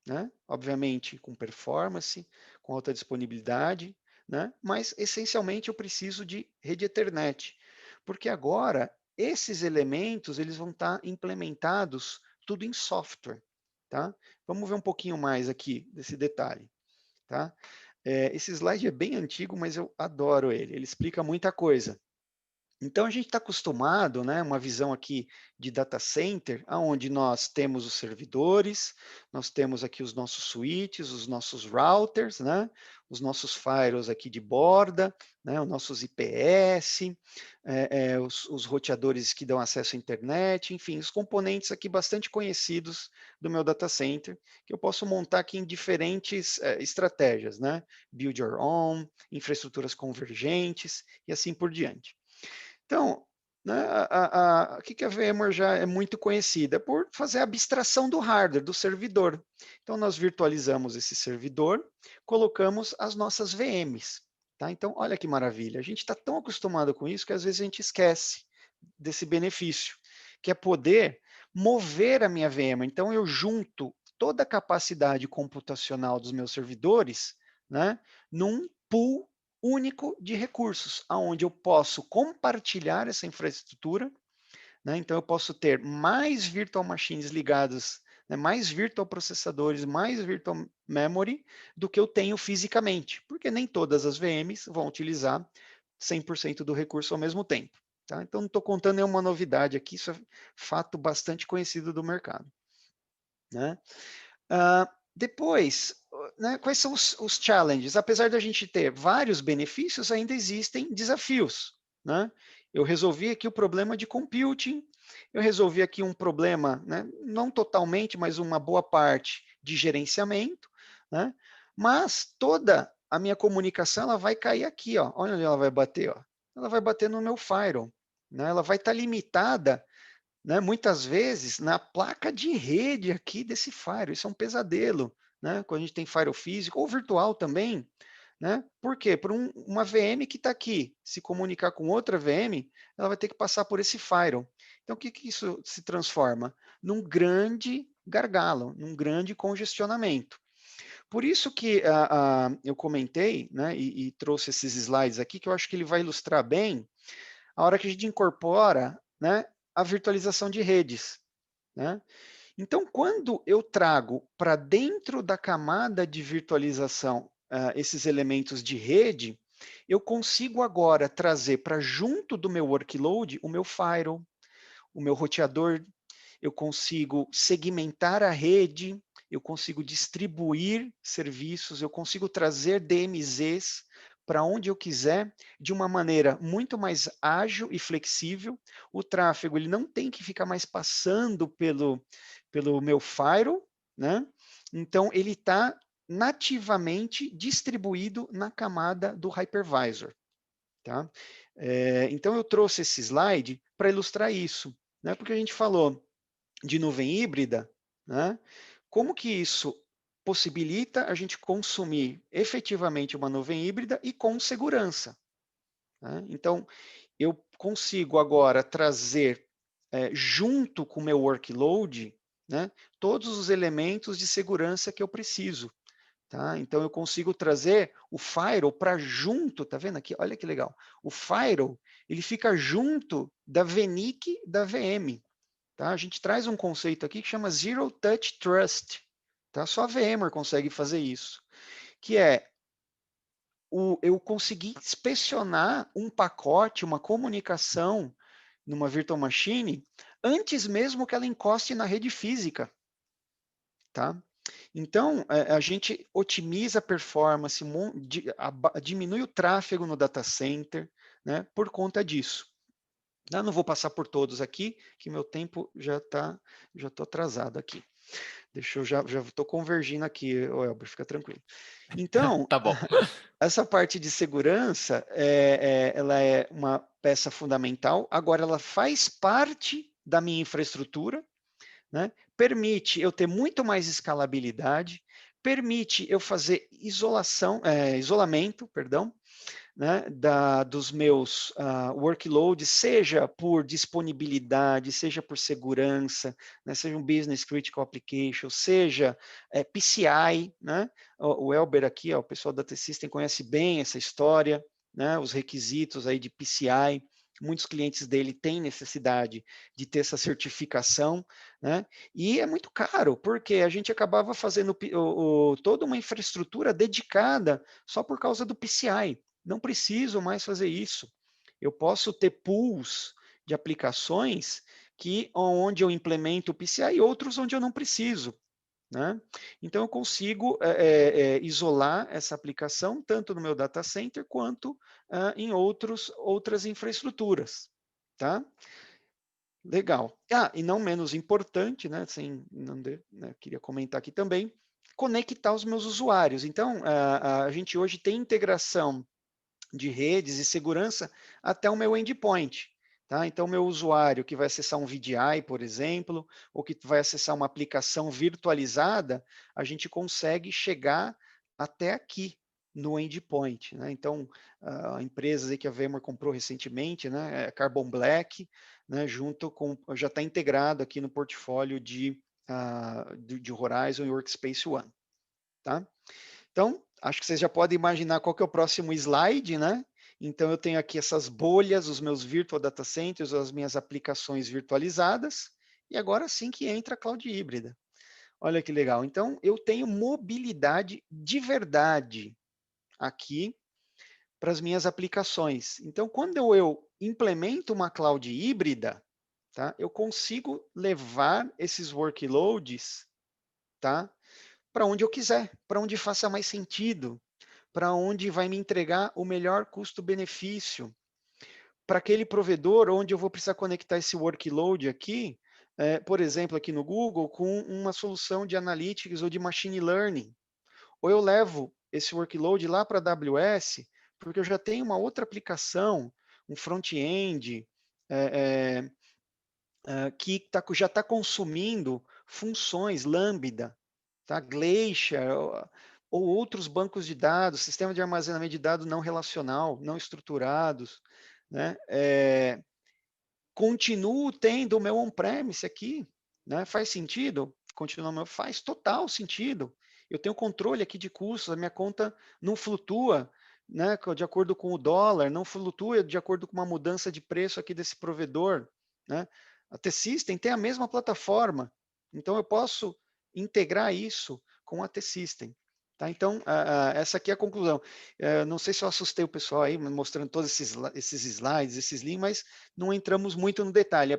Speaker 2: né? Obviamente com performance, com alta disponibilidade, né? Mas essencialmente eu preciso de rede Ethernet, porque agora esses elementos eles vão estar implementados tudo em software, tá? Vamos ver um pouquinho mais aqui desse detalhe, tá? Esse slide é bem antigo, mas eu adoro ele. Ele explica muita coisa. Então, a gente está acostumado, né, uma visão aqui de data center, onde nós temos os servidores, nós temos aqui os nossos switches, os nossos routers, né, os nossos firewalls aqui de borda, né, os nossos IPS, os roteadores que dão acesso à internet, enfim, os componentes aqui bastante conhecidos do meu data center, que eu posso montar aqui em diferentes estratégias, né, build your own, infraestruturas convergentes e assim por diante. Então, né, o que a VMware já é muito conhecida? Por fazer a abstração do hardware, do servidor. Então, nós virtualizamos esse servidor, colocamos as nossas VMs. Tá? Então, olha que maravilha. A gente está tão acostumado com isso que às vezes a gente esquece desse benefício, que é poder mover a minha VM. Então, eu junto toda a capacidade computacional dos meus servidores, né, num pool único de recursos, aonde eu posso compartilhar essa infraestrutura, né? Então eu posso ter mais virtual machines ligadas, né, mais virtual processadores, mais virtual memory do que eu tenho fisicamente, porque nem todas as VMs vão utilizar 100% do recurso ao mesmo tempo. Tá? Então não estou contando nenhuma novidade aqui, isso é fato bastante conhecido do mercado. Né? Depois, né, quais são os challenges? Apesar de a gente ter vários benefícios, ainda existem desafios. Né? Eu resolvi aqui o problema de computing, eu resolvi aqui um problema, né, não totalmente, mas uma boa parte de gerenciamento, né? Mas toda a minha comunicação ela vai cair aqui, ó. Olha onde ela vai bater, ó. Ela vai bater no meu firewall, né? Ela vai estar limitada, né, muitas vezes na placa de rede aqui desse firewall. Isso é um pesadelo, né, quando a gente tem firewall físico ou virtual também. Né? Por quê? Por uma VM que está aqui, se comunicar com outra VM, ela vai ter que passar por esse firewall. Então, o que isso se transforma? Num grande gargalo, num grande congestionamento. Por isso que eu comentei, né, e trouxe esses slides aqui, que eu acho que ele vai ilustrar bem a hora que a gente incorpora, né, a virtualização de redes. Né? Então, quando eu trago para dentro da camada de virtualização esses elementos de rede, eu consigo agora trazer para junto do meu workload o meu firewall, o meu roteador, eu consigo segmentar a rede, eu consigo distribuir serviços, eu consigo trazer DMZs para onde eu quiser, de uma maneira muito mais ágil e flexível. O tráfego ele não tem que ficar mais passando pelo meu firewall, né? Então ele está nativamente distribuído na camada do hypervisor. Tá? Então eu trouxe esse slide para ilustrar isso, né? Porque a gente falou de nuvem híbrida, né? Como que isso possibilita a gente consumir efetivamente uma nuvem híbrida e com segurança? Né? Então, eu consigo agora trazer junto com o meu workload, né, todos os elementos de segurança que eu preciso. Tá? Então, eu consigo trazer o firewall para junto, tá vendo aqui? Olha que legal. O firewall, ele fica junto da VNIC da VM. Tá? A gente traz um conceito aqui que chama Zero Touch Trust. Tá? Só a VMware consegue fazer isso. Que é, eu conseguir inspecionar um pacote, uma comunicação numa virtual machine, antes mesmo que ela encoste na rede física. Tá? Então, a gente otimiza a performance, diminui o tráfego no data center, né, por conta disso. Eu não vou passar por todos aqui, que meu tempo já estou atrasado aqui. Deixa eu já estou convergindo aqui, Elber, fica tranquilo. Então,
Speaker 1: Tá bom.
Speaker 2: essa parte de segurança, ela é uma peça fundamental. Agora, ela faz parte da minha infraestrutura, né? Permite eu ter muito mais escalabilidade, permite eu fazer isolamento, perdão, né, dos meus workloads, seja por disponibilidade, seja por segurança, né, seja um Business Critical Application, seja PCI, né, o Elber aqui, o pessoal da T-System conhece bem essa história, né, os requisitos aí de PCI, muitos clientes dele têm necessidade de ter essa certificação, né, e é muito caro, porque a gente acabava fazendo toda uma infraestrutura dedicada só por causa do PCI. Não preciso mais fazer isso. Eu posso ter pools de aplicações onde eu implemento o PCI e outros onde eu não preciso. Né? Então, eu consigo isolar essa aplicação tanto no meu data center quanto em outras infraestruturas. Tá? Legal. E não menos importante, né, queria comentar aqui também, conectar os meus usuários. Então, a gente hoje tem integração de redes e segurança até o meu endpoint. Tá? Então, meu usuário que vai acessar um VDI, por exemplo, ou que vai acessar uma aplicação virtualizada, a gente consegue chegar até aqui no endpoint. Né? Então, empresas aí que a VMware comprou recentemente, né, Carbon Black, né, junto com, já está integrado aqui no portfólio de Horizon e Workspace ONE. Tá? Então, acho que vocês já podem imaginar qual que é o próximo slide, né? Então, eu tenho aqui essas bolhas, os meus virtual data centers, as minhas aplicações virtualizadas, e agora sim que entra a cloud híbrida. Olha que legal. Então, eu tenho mobilidade de verdade aqui para as minhas aplicações. Então, quando eu implemento uma cloud híbrida, tá? Eu consigo levar esses workloads, tá? Para onde eu quiser, para onde faça mais sentido, para onde vai me entregar o melhor custo-benefício. Para aquele provedor onde eu vou precisar conectar esse workload aqui, por exemplo, aqui no Google, com uma solução de analytics ou de machine learning. Ou eu levo esse workload lá para a AWS, porque eu já tenho uma outra aplicação, um front-end, que já está consumindo funções Lambda, tá? Glacier, ou outros bancos de dados, sistema de armazenamento de dados não relacional, não estruturados, né? Continuo tendo o meu on-premise aqui, né? Faz sentido? Faz total sentido. Eu tenho controle aqui de custos, a minha conta não flutua, né, de acordo com o dólar, não flutua de acordo com uma mudança de preço aqui desse provedor, né? A T-System tem a mesma plataforma, então eu posso integrar isso com a T-System. Tá? Então, essa aqui é a conclusão. Não sei se eu assustei o pessoal aí, mostrando todos esses slides, esses links, mas não entramos muito no detalhe.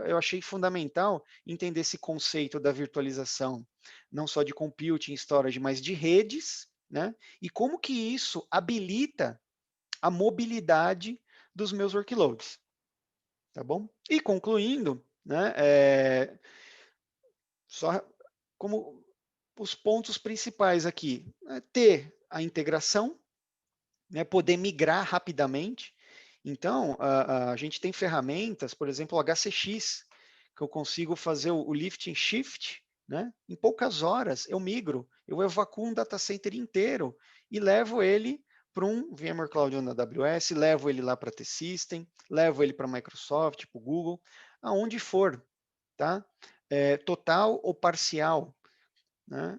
Speaker 2: Eu achei fundamental entender esse conceito da virtualização, não só de computing, storage, mas de redes, né? E como que isso habilita a mobilidade dos meus workloads. Tá bom? E concluindo, né, só como os pontos principais aqui, ter a integração, né, poder migrar rapidamente. Então, a gente tem ferramentas, por exemplo, o HCX, que eu consigo fazer o lift and shift, né? Em poucas horas eu migro, eu evacuo um data center inteiro e levo ele para um VMware Cloud na AWS, levo ele lá para T-System, levo ele para Microsoft, para o Google, aonde for, tá? Total ou parcial, né?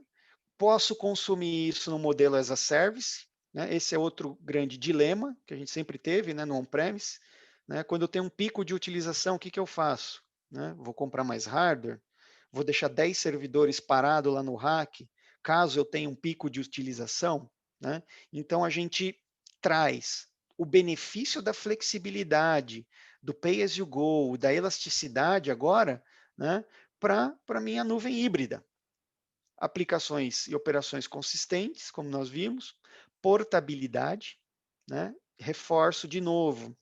Speaker 2: Posso consumir isso no modelo as a service, né? Esse é outro grande dilema que a gente sempre teve, né, no on-premise, né? Quando eu tenho um pico de utilização, o que eu faço? Né? Vou comprar mais hardware? Vou deixar 10 servidores parados lá no rack, caso eu tenha um pico de utilização? Né? Então, a gente traz o benefício da flexibilidade, do pay as you go, da elasticidade agora, né, para a minha nuvem híbrida. Aplicações e operações consistentes, como nós vimos, portabilidade, né? Reforço de novo,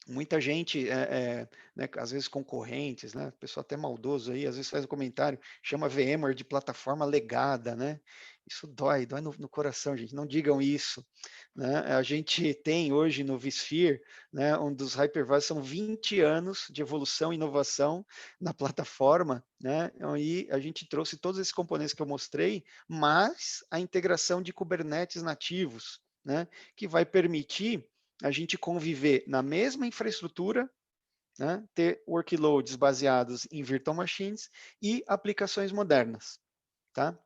Speaker 2: muita gente, né, às vezes concorrentes, né, pessoal até maldoso aí, às vezes faz um comentário, chama VMware de plataforma legada, né? Isso dói no coração, gente, não digam isso, né? A gente tem hoje no vSphere, né, um dos hypervisors, são 20 anos de evolução e inovação na plataforma, né? E a gente trouxe todos esses componentes que eu mostrei, mas a integração de Kubernetes nativos, né, que vai permitir a gente conviver na mesma infraestrutura, né, ter workloads baseados em virtual machines e aplicações modernas. Tá?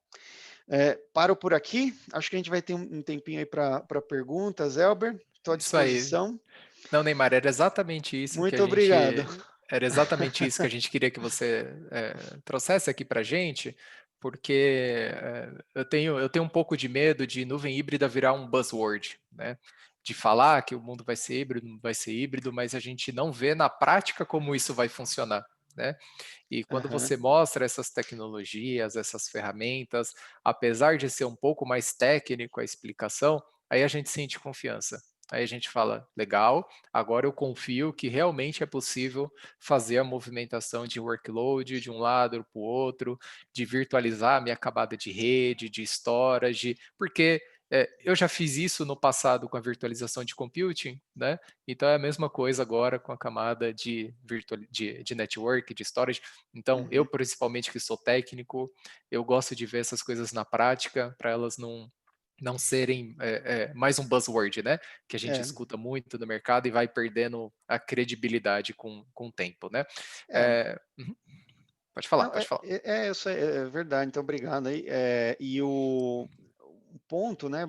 Speaker 2: Paro por aqui, acho que a gente vai ter um tempinho aí para perguntas. Elber, estou à
Speaker 1: Isso aí.
Speaker 2: disposição.
Speaker 1: Não, Neymar, era exatamente isso que a
Speaker 2: Muito obrigado.
Speaker 1: gente. Era exatamente isso que a gente queria que você trouxesse aqui para a gente, porque eu tenho um pouco de medo de nuvem híbrida virar um buzzword, né? De falar que o mundo vai ser híbrido, não vai ser híbrido, mas a gente não vê na prática como isso vai funcionar, né? E quando
Speaker 2: Uhum.
Speaker 1: você mostra essas tecnologias, essas ferramentas, apesar de ser um pouco mais técnico a explicação, aí a gente sente confiança. Aí a gente fala, legal, agora eu confio que realmente é possível fazer a movimentação de workload de um lado para o outro, de virtualizar a minha camada de rede, de storage, porque eu já fiz isso no passado com a virtualização de computing, né? Então é a mesma coisa agora com a camada de network, de storage. Então, eu
Speaker 2: Uhum.
Speaker 1: principalmente que sou técnico, eu gosto de ver essas coisas na prática, para elas não serem mais um buzzword, né? Que a gente
Speaker 2: É,
Speaker 1: escuta muito no mercado e vai perdendo a credibilidade com o tempo, né?
Speaker 2: é,
Speaker 1: Uhum. Pode falar,
Speaker 2: não,
Speaker 1: pode falar.
Speaker 2: é verdade, então obrigado aí. E o ponto, né?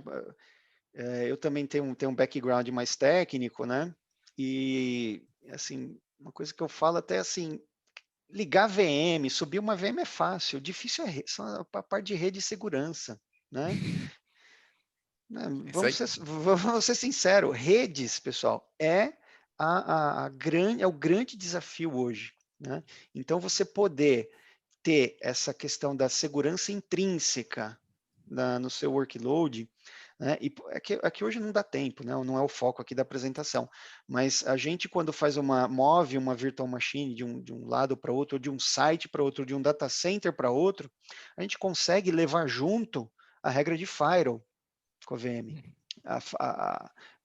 Speaker 2: Eu também tenho um background mais técnico, né? E, assim, uma coisa que eu falo até assim, ligar VM, subir uma VM é fácil, o difícil só a parte de rede e segurança, né? Né,
Speaker 1: Isso aí.
Speaker 2: vamos ser sinceros, redes, pessoal, é o grande desafio hoje, né? Então, você poder ter essa questão da segurança intrínseca no seu workload, né? E é que hoje não dá tempo, né? Não é o foco aqui da apresentação, mas a gente quando move uma virtual machine de um lado para outro, ou de um site para outro, de um data center para outro, a gente consegue levar junto a regra de firewall com a VM.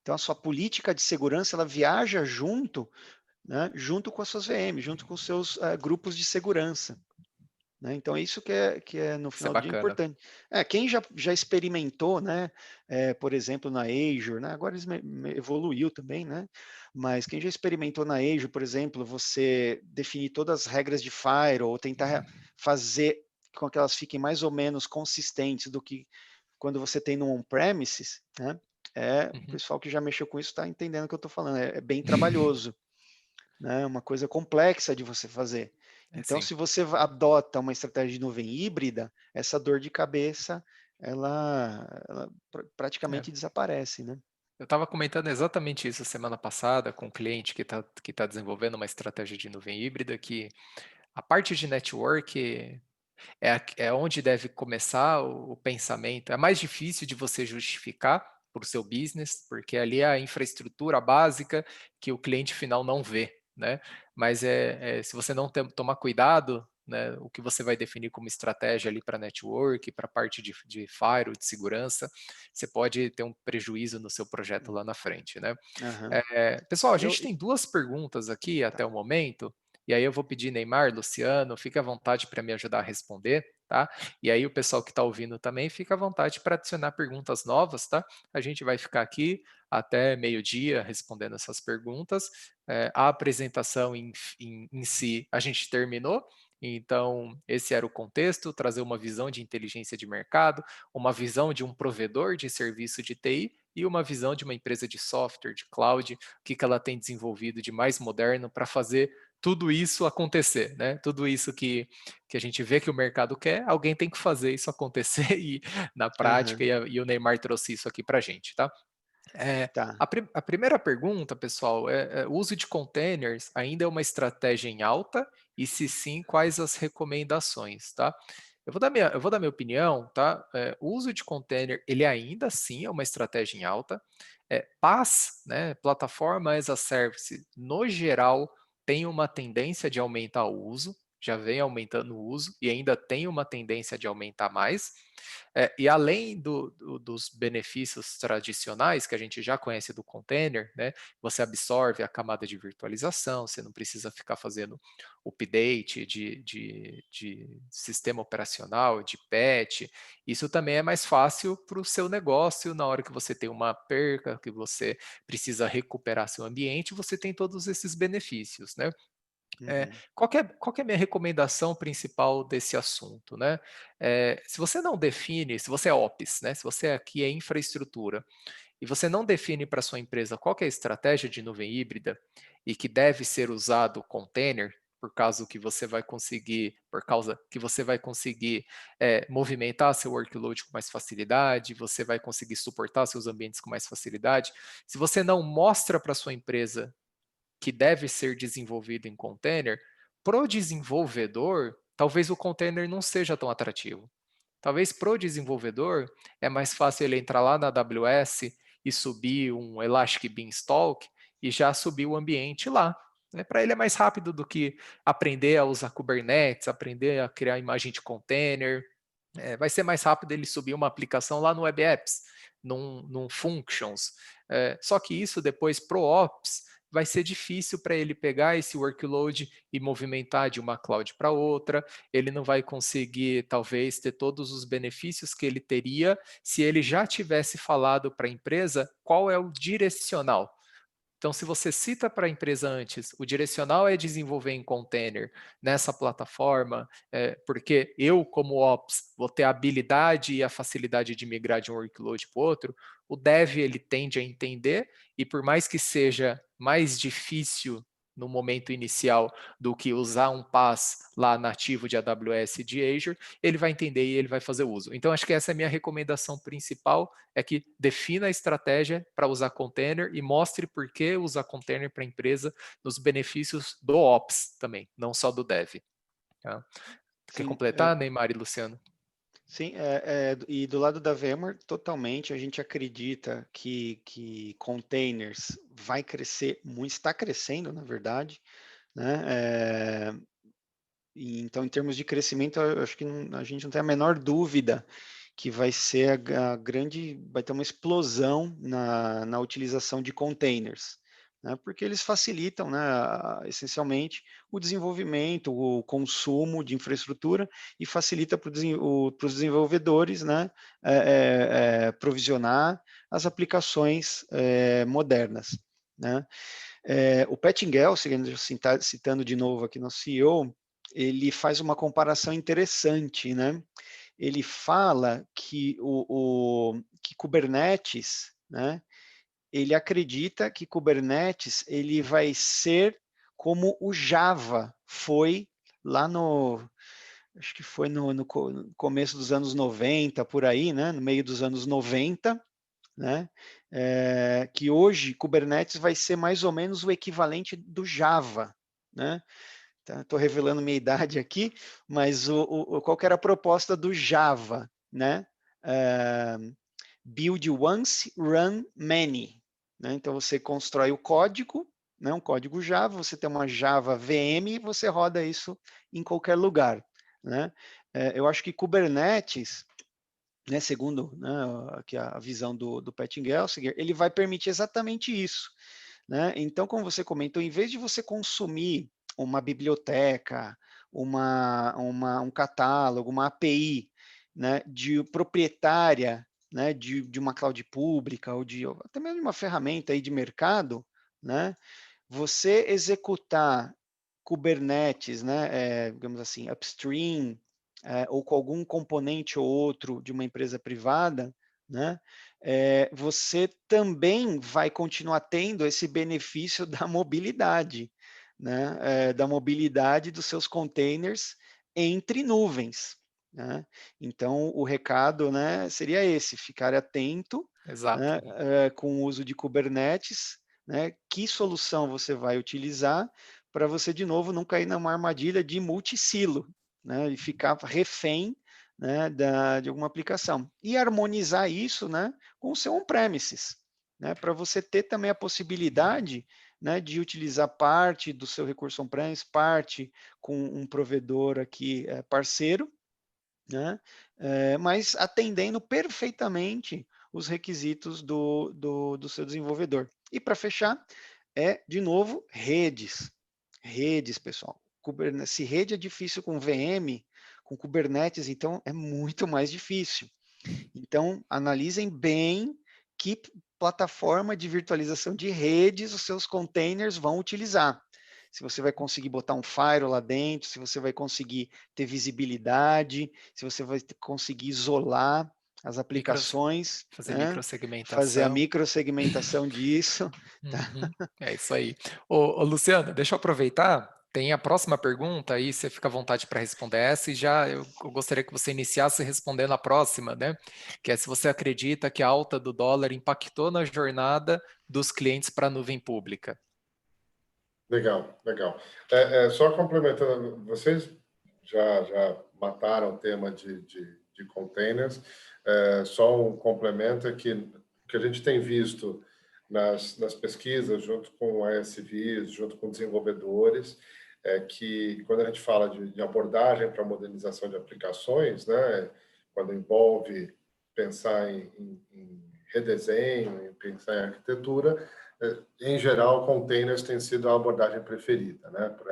Speaker 2: Então a sua política de segurança ela viaja junto, né? Junto com as suas VM, junto com os seus grupos de segurança. Né? Então, é isso que é, no
Speaker 1: Isso é
Speaker 2: final do dia,
Speaker 1: bacana.
Speaker 2: importante. Quem já experimentou, né, por exemplo, na Azure, né, agora evoluiu também, né, mas quem já experimentou na Azure, por exemplo, você definir todas as regras de firewall, ou tentar fazer com que elas fiquem mais ou menos consistentes do que quando você tem no on-premises, né, o
Speaker 1: Uhum.
Speaker 2: pessoal que já mexeu com isso está entendendo o que eu estou falando, é bem trabalhoso, né? Uma coisa complexa de você fazer. Então,
Speaker 1: Sim.
Speaker 2: se você adota uma estratégia de nuvem híbrida, essa dor de cabeça, ela
Speaker 1: É.
Speaker 2: praticamente desaparece, né?
Speaker 1: Eu estava comentando exatamente isso semana passada com um cliente que tá desenvolvendo uma estratégia de nuvem híbrida, que a parte de network é onde deve começar o pensamento. É mais difícil de você justificar para o seu business, porque ali é a infraestrutura básica que o cliente final não vê, né? Mas se você não tomar cuidado, né, o que você vai definir como estratégia ali para network, para a parte de firewall, de segurança, você pode ter um prejuízo no seu projeto lá na frente, né?
Speaker 2: Aham.
Speaker 1: Pessoal, a
Speaker 2: Eu,
Speaker 1: gente tem duas perguntas aqui até
Speaker 2: tá.
Speaker 1: o momento, e aí eu vou pedir Neymar, Luciano, fique à vontade para me ajudar a responder. tá? E aí o pessoal que está ouvindo também fica à vontade para adicionar perguntas novas, tá? A gente vai ficar aqui até meio-dia respondendo essas perguntas. A apresentação em si a gente terminou. Então, esse era o contexto, trazer uma visão de inteligência de mercado, uma visão de um provedor de serviço de TI e uma visão de uma empresa de software, de cloud, o que ela tem desenvolvido de mais moderno para fazer tudo isso acontecer, né? Tudo isso que a gente vê que o mercado quer, alguém tem que fazer isso acontecer e na prática,
Speaker 2: Aham,
Speaker 1: e o Neymar trouxe isso aqui para a gente, tá?
Speaker 2: tá.
Speaker 1: A primeira pergunta, pessoal, o uso de containers ainda é uma estratégia em alta? E se sim, quais as recomendações, tá? Eu vou dar minha opinião, tá? O uso de container, ele ainda sim é uma estratégia em alta. PaaS, né, Plataforma as a Service, no geral, tem uma tendência de aumentar o uso, já vem aumentando o uso e ainda tem uma tendência de aumentar mais. E além dos benefícios tradicionais que a gente já conhece do container, né, você absorve a camada de virtualização, você não precisa ficar fazendo update de sistema operacional, de patch. Isso também é mais fácil para o seu negócio na hora que você tem uma perca, que você precisa recuperar seu ambiente, você tem todos esses benefícios, né?
Speaker 2: Uhum,
Speaker 1: Qual que é a minha recomendação principal desse assunto, né? Se você não define, se você é Ops, né? Se você aqui é infraestrutura e você não define para sua empresa qual que é a estratégia de nuvem híbrida e que deve ser usado container, por causa que você vai conseguir movimentar seu workload com mais facilidade, você vai conseguir suportar seus ambientes com mais facilidade. Se você não mostra para sua empresa que deve ser desenvolvido em container, para o desenvolvedor, talvez o container não seja tão atrativo. Talvez para o desenvolvedor é mais fácil ele entrar lá na AWS e subir um Elastic Beanstalk e já subir o ambiente lá. Né? Para ele é mais rápido do que aprender a usar Kubernetes, aprender a criar imagem de container. Vai ser mais rápido ele subir uma aplicação lá no Web Apps, num Functions. Só que isso depois pro Ops vai ser difícil para ele pegar esse workload e movimentar de uma cloud para outra. Ele não vai conseguir, talvez, ter todos os benefícios que ele teria se ele já tivesse falado para a empresa qual é o direcional. Então, se você cita para a empresa antes, o direcional é desenvolver em container nessa plataforma, porque eu, como Ops, vou ter a habilidade e a facilidade de migrar de um workload para o outro, o dev ele tende a entender, e por mais que seja mais difícil no momento inicial do que usar um PaaS lá nativo de AWS e de Azure, ele vai entender e ele vai fazer uso. Então, acho que essa é a minha recomendação principal, é que defina a estratégia para usar container e mostre por que usar container para a empresa nos benefícios do Ops também, não só do Dev. Tá? Quer
Speaker 2: sim,
Speaker 1: completar, Neymar e Luciano?
Speaker 2: sim, e do lado da VMware, totalmente, a gente acredita que containers vai crescer muito, está crescendo, na verdade, né? Então, em termos de crescimento, eu acho que a gente não tem a menor dúvida que vai ser a grande, vai ter uma explosão na utilização de containers, né? Porque eles facilitam, né, essencialmente, o desenvolvimento, o consumo de infraestrutura e facilita para os desenvolvedores, né, provisionar as aplicações modernas, né? O Pat Gelsinger, citando de novo aqui nosso CEO, ele faz uma comparação interessante, né? Ele fala que Kubernetes, né? Ele acredita que Kubernetes ele vai ser como o Java foi lá acho que foi no começo dos anos 90, por aí, né? No meio dos anos 90, né? Que hoje Kubernetes vai ser mais ou menos o equivalente do Java, né? Estou revelando minha idade aqui, mas qual que era a proposta do Java, né? Build once, run many. Né? Então você constrói o código, né? Um código Java, você tem uma Java VM e você roda isso em qualquer lugar. Né? Eu acho que Kubernetes, né, segundo, né, aqui a visão do Pat Gelsinger, ele vai permitir exatamente isso. Né? Então, como você comentou, em vez de você consumir uma biblioteca, um catálogo, uma API, né, de proprietária, né, de uma cloud pública ou até mesmo uma ferramenta aí de mercado, né, você executar Kubernetes, né, digamos assim, upstream, ou com algum componente ou outro de uma empresa privada, né, você também vai continuar tendo esse benefício da mobilidade, né, da mobilidade dos seus containers entre nuvens, né? Então, o recado, né, seria esse: ficar atento,
Speaker 1: Exato.
Speaker 2: né, com o uso de Kubernetes, né, que solução você vai utilizar para você, de novo, não cair numa armadilha de multisilo, né, e ficar refém, né, de alguma aplicação. E harmonizar isso, né, com o seu on-premises, né, para você ter também a possibilidade, né, de utilizar parte do seu recurso on-premise, parte com um provedor aqui parceiro, né, mas atendendo perfeitamente os requisitos do seu desenvolvedor. E para fechar, de novo, redes. Redes, pessoal. Se rede é difícil com VM, com Kubernetes, então é muito mais difícil. Então, analisem bem que plataforma de virtualização de redes os seus containers vão utilizar. Se você vai conseguir botar um firewall lá dentro, se você vai conseguir ter visibilidade, se você vai conseguir isolar as aplicações,
Speaker 1: Fazer
Speaker 2: né? Fazer a
Speaker 1: microsegmentação.
Speaker 2: microsegmentação disso. Tá?
Speaker 1: Uhum, é isso aí. Ô, Luciano, deixa eu aproveitar. Tem a próxima pergunta, aí você fica à vontade para responder essa, e já eu gostaria que você iniciasse respondendo a próxima, né? Que é se você acredita que a alta do dólar impactou na jornada dos clientes para a nuvem pública.
Speaker 3: Legal, legal. Só complementando, vocês já mataram o tema de containers. Só um complemento é que o que a gente tem visto nas pesquisas, junto com ASVs, junto com desenvolvedores, é que quando a gente fala de abordagem para modernização de aplicações, né, quando envolve pensar em redesenho, em pensar em arquitetura, em geral, containers tem sido a abordagem preferida, né, por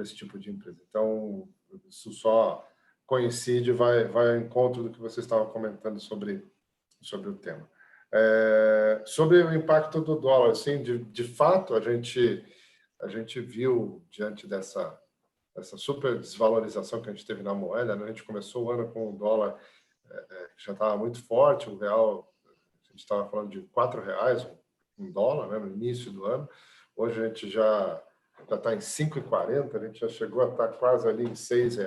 Speaker 3: esse tipo de empresa. Então, isso só coincide, vai ao encontro do que você estava comentando sobre o tema. Sobre o impacto do dólar, assim, de fato, a gente viu, diante dessa super desvalorização que a gente teve na moeda, né, a gente começou o ano com o dólar que já estava muito forte, o real, a gente estava falando de R$ 4 um dólar, né, no início do ano. Hoje a gente já está em 5,40, a gente já chegou a estar quase ali em R$ 6.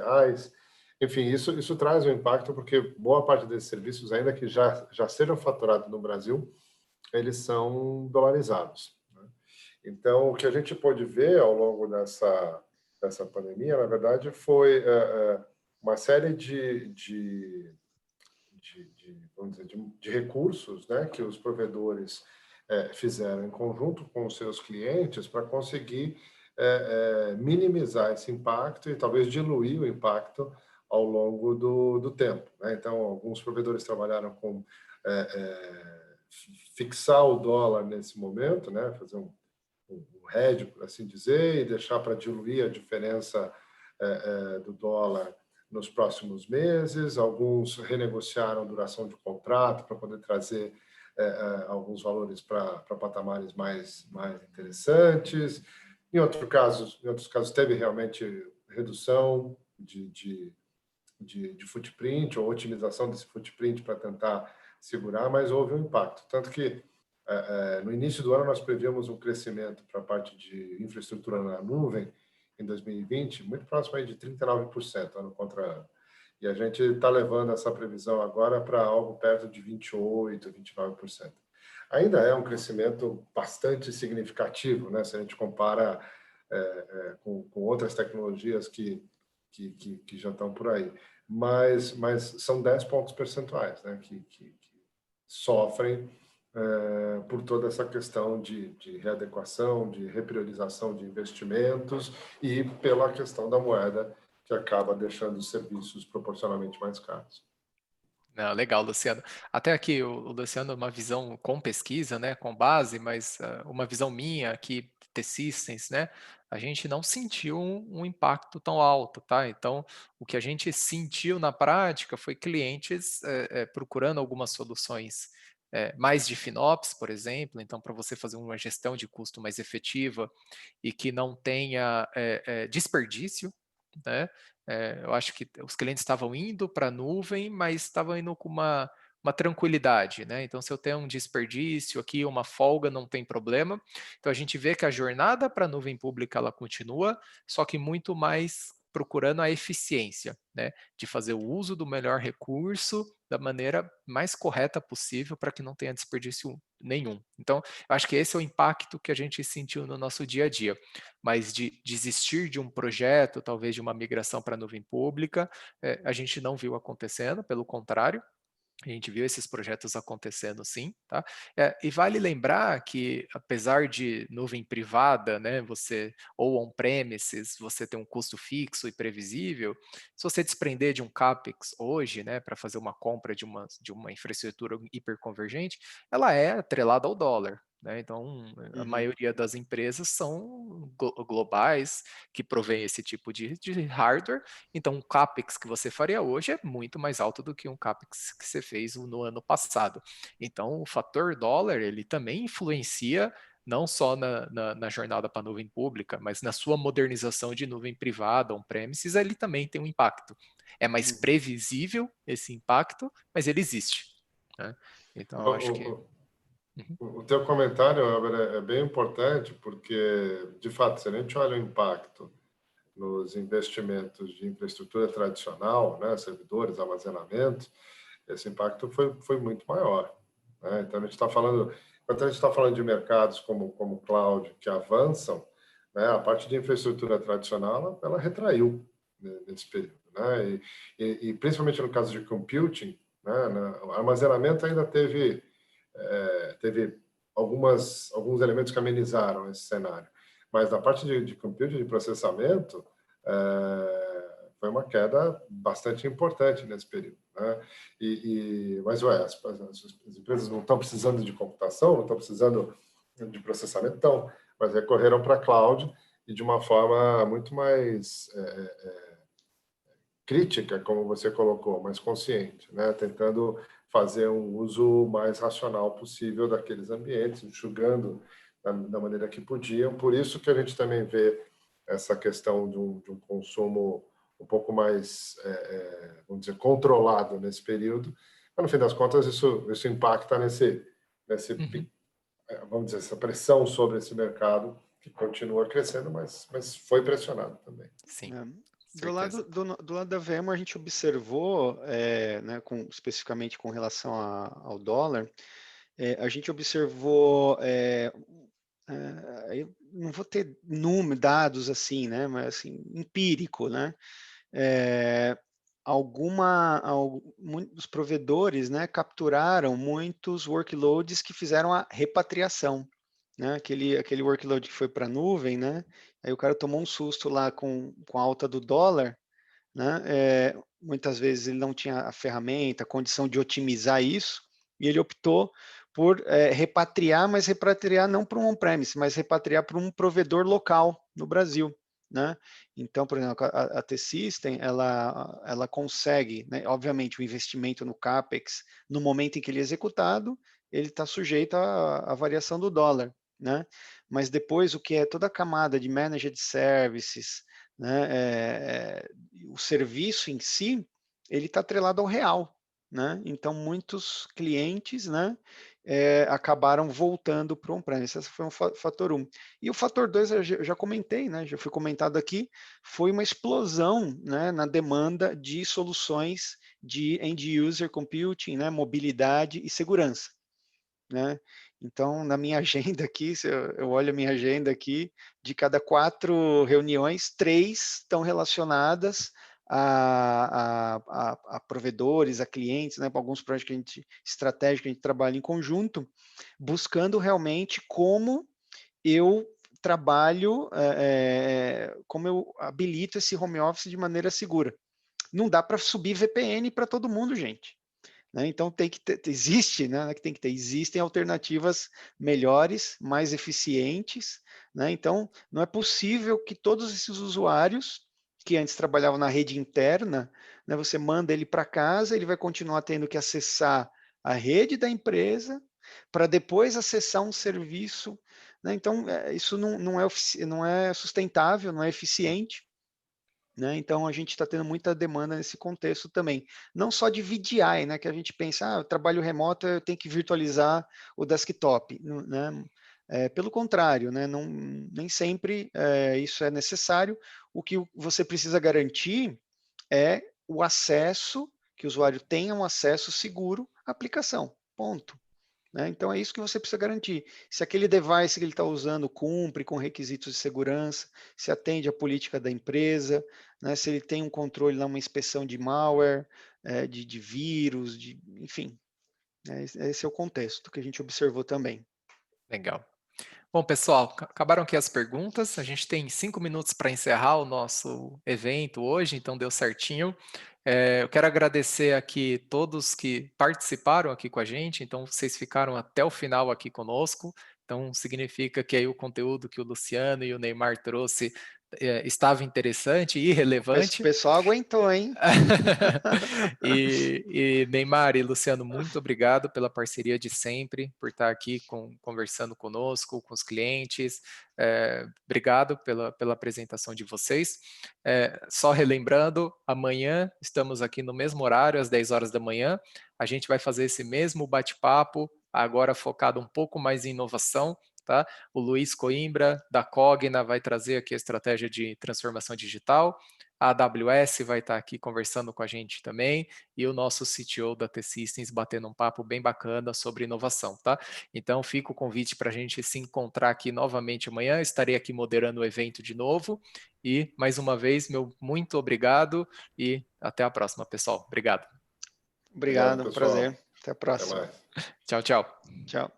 Speaker 3: Enfim, isso traz um impacto, porque boa parte desses serviços, ainda que já sejam faturados no Brasil, eles são dolarizados, né? Então, o que a gente pôde ver ao longo dessa pandemia, na verdade, foi uma série vamos dizer, de recursos, né, que os provedores fizeram em conjunto com os seus clientes para conseguir minimizar esse impacto e talvez diluir o impacto ao longo do tempo, né? Então, alguns provedores trabalharam com fixar o dólar nesse momento, né, fazer um hedge, por assim dizer, e deixar para diluir a diferença do dólar nos próximos meses. Alguns renegociaram duração de contrato para poder trazer alguns valores para patamares mais interessantes. Em outros casos teve realmente redução de footprint ou otimização desse footprint para tentar segurar, mas houve um impacto. Tanto que no início do ano nós prevíamos um crescimento para a parte de infraestrutura na nuvem em 2020, muito próximo aí de 39% ano contra ano. E a gente está levando essa previsão agora para algo perto de 28%, 29%. Ainda é um crescimento bastante significativo, né? Se a gente compara com outras tecnologias que já estão por aí. Mas são 10 pontos percentuais, né? que sofrem por toda essa questão de readequação, de repriorização de investimentos e pela questão da moeda, que acaba deixando os serviços proporcionalmente mais caros.
Speaker 1: Não, legal, Luciano. Até aqui, o Luciano, uma visão com pesquisa, né, com base, mas uma visão minha aqui, T-Systems, né, a gente não sentiu um impacto tão alto, tá? Então, o que a gente sentiu na prática foi clientes procurando algumas soluções mais de FinOps, por exemplo, então, para você fazer uma gestão de custo mais efetiva e que não tenha desperdício, né? Eu acho que os clientes estavam indo para a nuvem, mas estavam indo com uma tranquilidade, né? Então, se eu tenho um desperdício aqui, uma folga, não tem problema. Então, a gente vê que a jornada para a nuvem pública ela continua, só que muito mais procurando a eficiência, né? De fazer o uso do melhor recurso da maneira mais correta possível para que não tenha desperdício nenhum. Então, eu acho que esse é o impacto que a gente sentiu no nosso dia a dia. Mas de desistir de um projeto, talvez de uma migração para a nuvem pública, a gente não viu acontecendo, pelo contrário, a gente viu esses projetos acontecendo sim, tá? E vale lembrar que, apesar de nuvem privada, né, você ou on-premises, você tem um custo fixo e previsível, se você desprender de um CAPEX hoje, né, para fazer uma compra de uma infraestrutura hiperconvergente, ela é atrelada ao dólar. Né? Então, a
Speaker 2: Uhum.
Speaker 1: maioria das empresas são globais que provém esse tipo de hardware, então, o CAPEX que você faria hoje é muito mais alto do que um CAPEX que você fez no ano passado. Então, o fator dólar, ele também influencia não só na jornada para a nuvem pública, mas na sua modernização de nuvem privada, on-premises, ele também tem um impacto. É mais
Speaker 2: Uhum.
Speaker 1: previsível esse impacto, mas ele existe. Né? Então, eu acho que...
Speaker 3: O,
Speaker 1: Uhum,
Speaker 3: o teu comentário, Albert, é bem importante, porque, de fato, se a gente olha o impacto nos investimentos de infraestrutura tradicional, né, servidores, armazenamento, esse impacto foi muito maior. Né? Então, a gente está falando, quando a gente está falando de mercados como cloud que avançam, né, a parte de infraestrutura tradicional ela retraiu, né, nesse período. Né? E principalmente no caso de computing, né, armazenamento ainda teve alguns elementos que amenizaram esse cenário. Mas na parte de computing, de processamento, foi uma queda bastante importante nesse período. Né? Mas as empresas não estão precisando de computação, não estão precisando de processamento, então, mas recorreram para a cloud e de uma forma muito mais crítica, como você colocou, mais consciente, né? Tentando fazer um uso mais racional possível daqueles ambientes, enxugando da maneira que podiam. Por isso que a gente também vê essa questão de um consumo um pouco mais, vamos dizer, controlado nesse período. Mas, no fim das contas, isso impacta nesse
Speaker 1: uhum,
Speaker 3: vamos dizer, essa pressão sobre esse mercado, que continua crescendo, mas foi pressionado também.
Speaker 1: sim,
Speaker 2: É.
Speaker 1: certeza.
Speaker 2: Do lado da VMware, a gente observou, né, especificamente com relação ao dólar, a gente observou, eu não vou ter dados assim, né, mas assim, empírico, né, muitos provedores, né, capturaram muitos workloads que fizeram a repatriação, né, aquele workload que foi para a nuvem, né, aí o cara tomou um susto lá com a alta do dólar, né, muitas vezes ele não tinha a ferramenta, a condição de otimizar isso, e ele optou por repatriar, mas repatriar não para um on-premise, mas repatriar para um provedor local no Brasil. Né? Então, por exemplo, a T-System, ela consegue, né, obviamente, o investimento no CAPEX, no momento em que ele é executado, ele está sujeito à variação do dólar. Né? Mas depois, o que é toda a camada de managed services, né, o serviço em si, ele está atrelado ao real. Né? Então, muitos clientes, né, acabaram voltando para o on-premise. Esse foi um fator 1. E o fator 2, eu já comentei, né, já foi comentado aqui, foi uma explosão, né, na demanda de soluções de end-user computing, né, mobilidade e segurança. Né? Então, na minha agenda aqui, se eu olho a minha agenda aqui, de cada 4 reuniões, 3 estão relacionadas a provedores, a clientes, né, para alguns projetos estratégicos que a gente trabalha em conjunto, buscando realmente como eu trabalho, como eu habilito esse home office de maneira segura. Não dá para subir VPN para todo mundo, gente. né? Então tem que ter, existe, né? Que tem que ter, existem alternativas melhores, mais eficientes, né? Então não é possível que todos esses usuários que antes trabalhavam na rede interna, né, você manda ele para casa, ele vai continuar tendo que acessar a rede da empresa para depois acessar um serviço, né? Então isso não é sustentável, não é eficiente, né? Então a gente está tendo muita demanda nesse contexto também, não só de VDI, né? Que a gente pensa, trabalho remoto, eu tenho que virtualizar o desktop, né? Pelo contrário, né? Não, nem sempre isso é necessário. O que você precisa garantir é o acesso, que o usuário tenha um acesso seguro à aplicação. Ponto. Né? Então, é isso que você precisa garantir. Se aquele device que ele está usando cumpre com requisitos de segurança, se atende à política da empresa, né? Se ele tem um controle, uma inspeção de malware, de vírus, enfim. Né? Esse é o contexto que a gente observou também.
Speaker 1: Legal. Bom, pessoal, acabaram aqui as perguntas. A gente tem 5 minutos para encerrar o nosso evento hoje, então deu certinho. Eu quero agradecer aqui todos que participaram aqui com a gente, então vocês ficaram até o final aqui conosco, então significa que aí o conteúdo que o Luciano e o Neymar trouxe estava interessante e
Speaker 2: O
Speaker 1: relevante.
Speaker 2: pessoal aguentou, hein?
Speaker 1: E Neymar e Luciano, muito obrigado pela parceria de sempre, por estar aqui conversando conosco, com os clientes. Obrigado pela apresentação de vocês. Só relembrando, amanhã estamos aqui no mesmo horário, às 10 horas da manhã. A gente vai fazer esse mesmo bate-papo, agora focado um pouco mais em inovação. Tá? O Luiz Coimbra, da Cogna, vai trazer aqui a estratégia de transformação digital. A AWS vai estar aqui conversando com a gente também, e o nosso CTO da T-Systems batendo um papo bem bacana sobre inovação, tá? Então fica o convite para a gente se encontrar aqui novamente amanhã, estarei aqui moderando o evento de novo, e mais uma vez, meu muito obrigado, e até a próxima, pessoal. Obrigado.
Speaker 2: Obrigado,
Speaker 3: pessoal.
Speaker 2: prazer. Até a
Speaker 3: Até
Speaker 2: próxima.
Speaker 3: mais.
Speaker 1: Tchau, tchau.
Speaker 2: Tchau.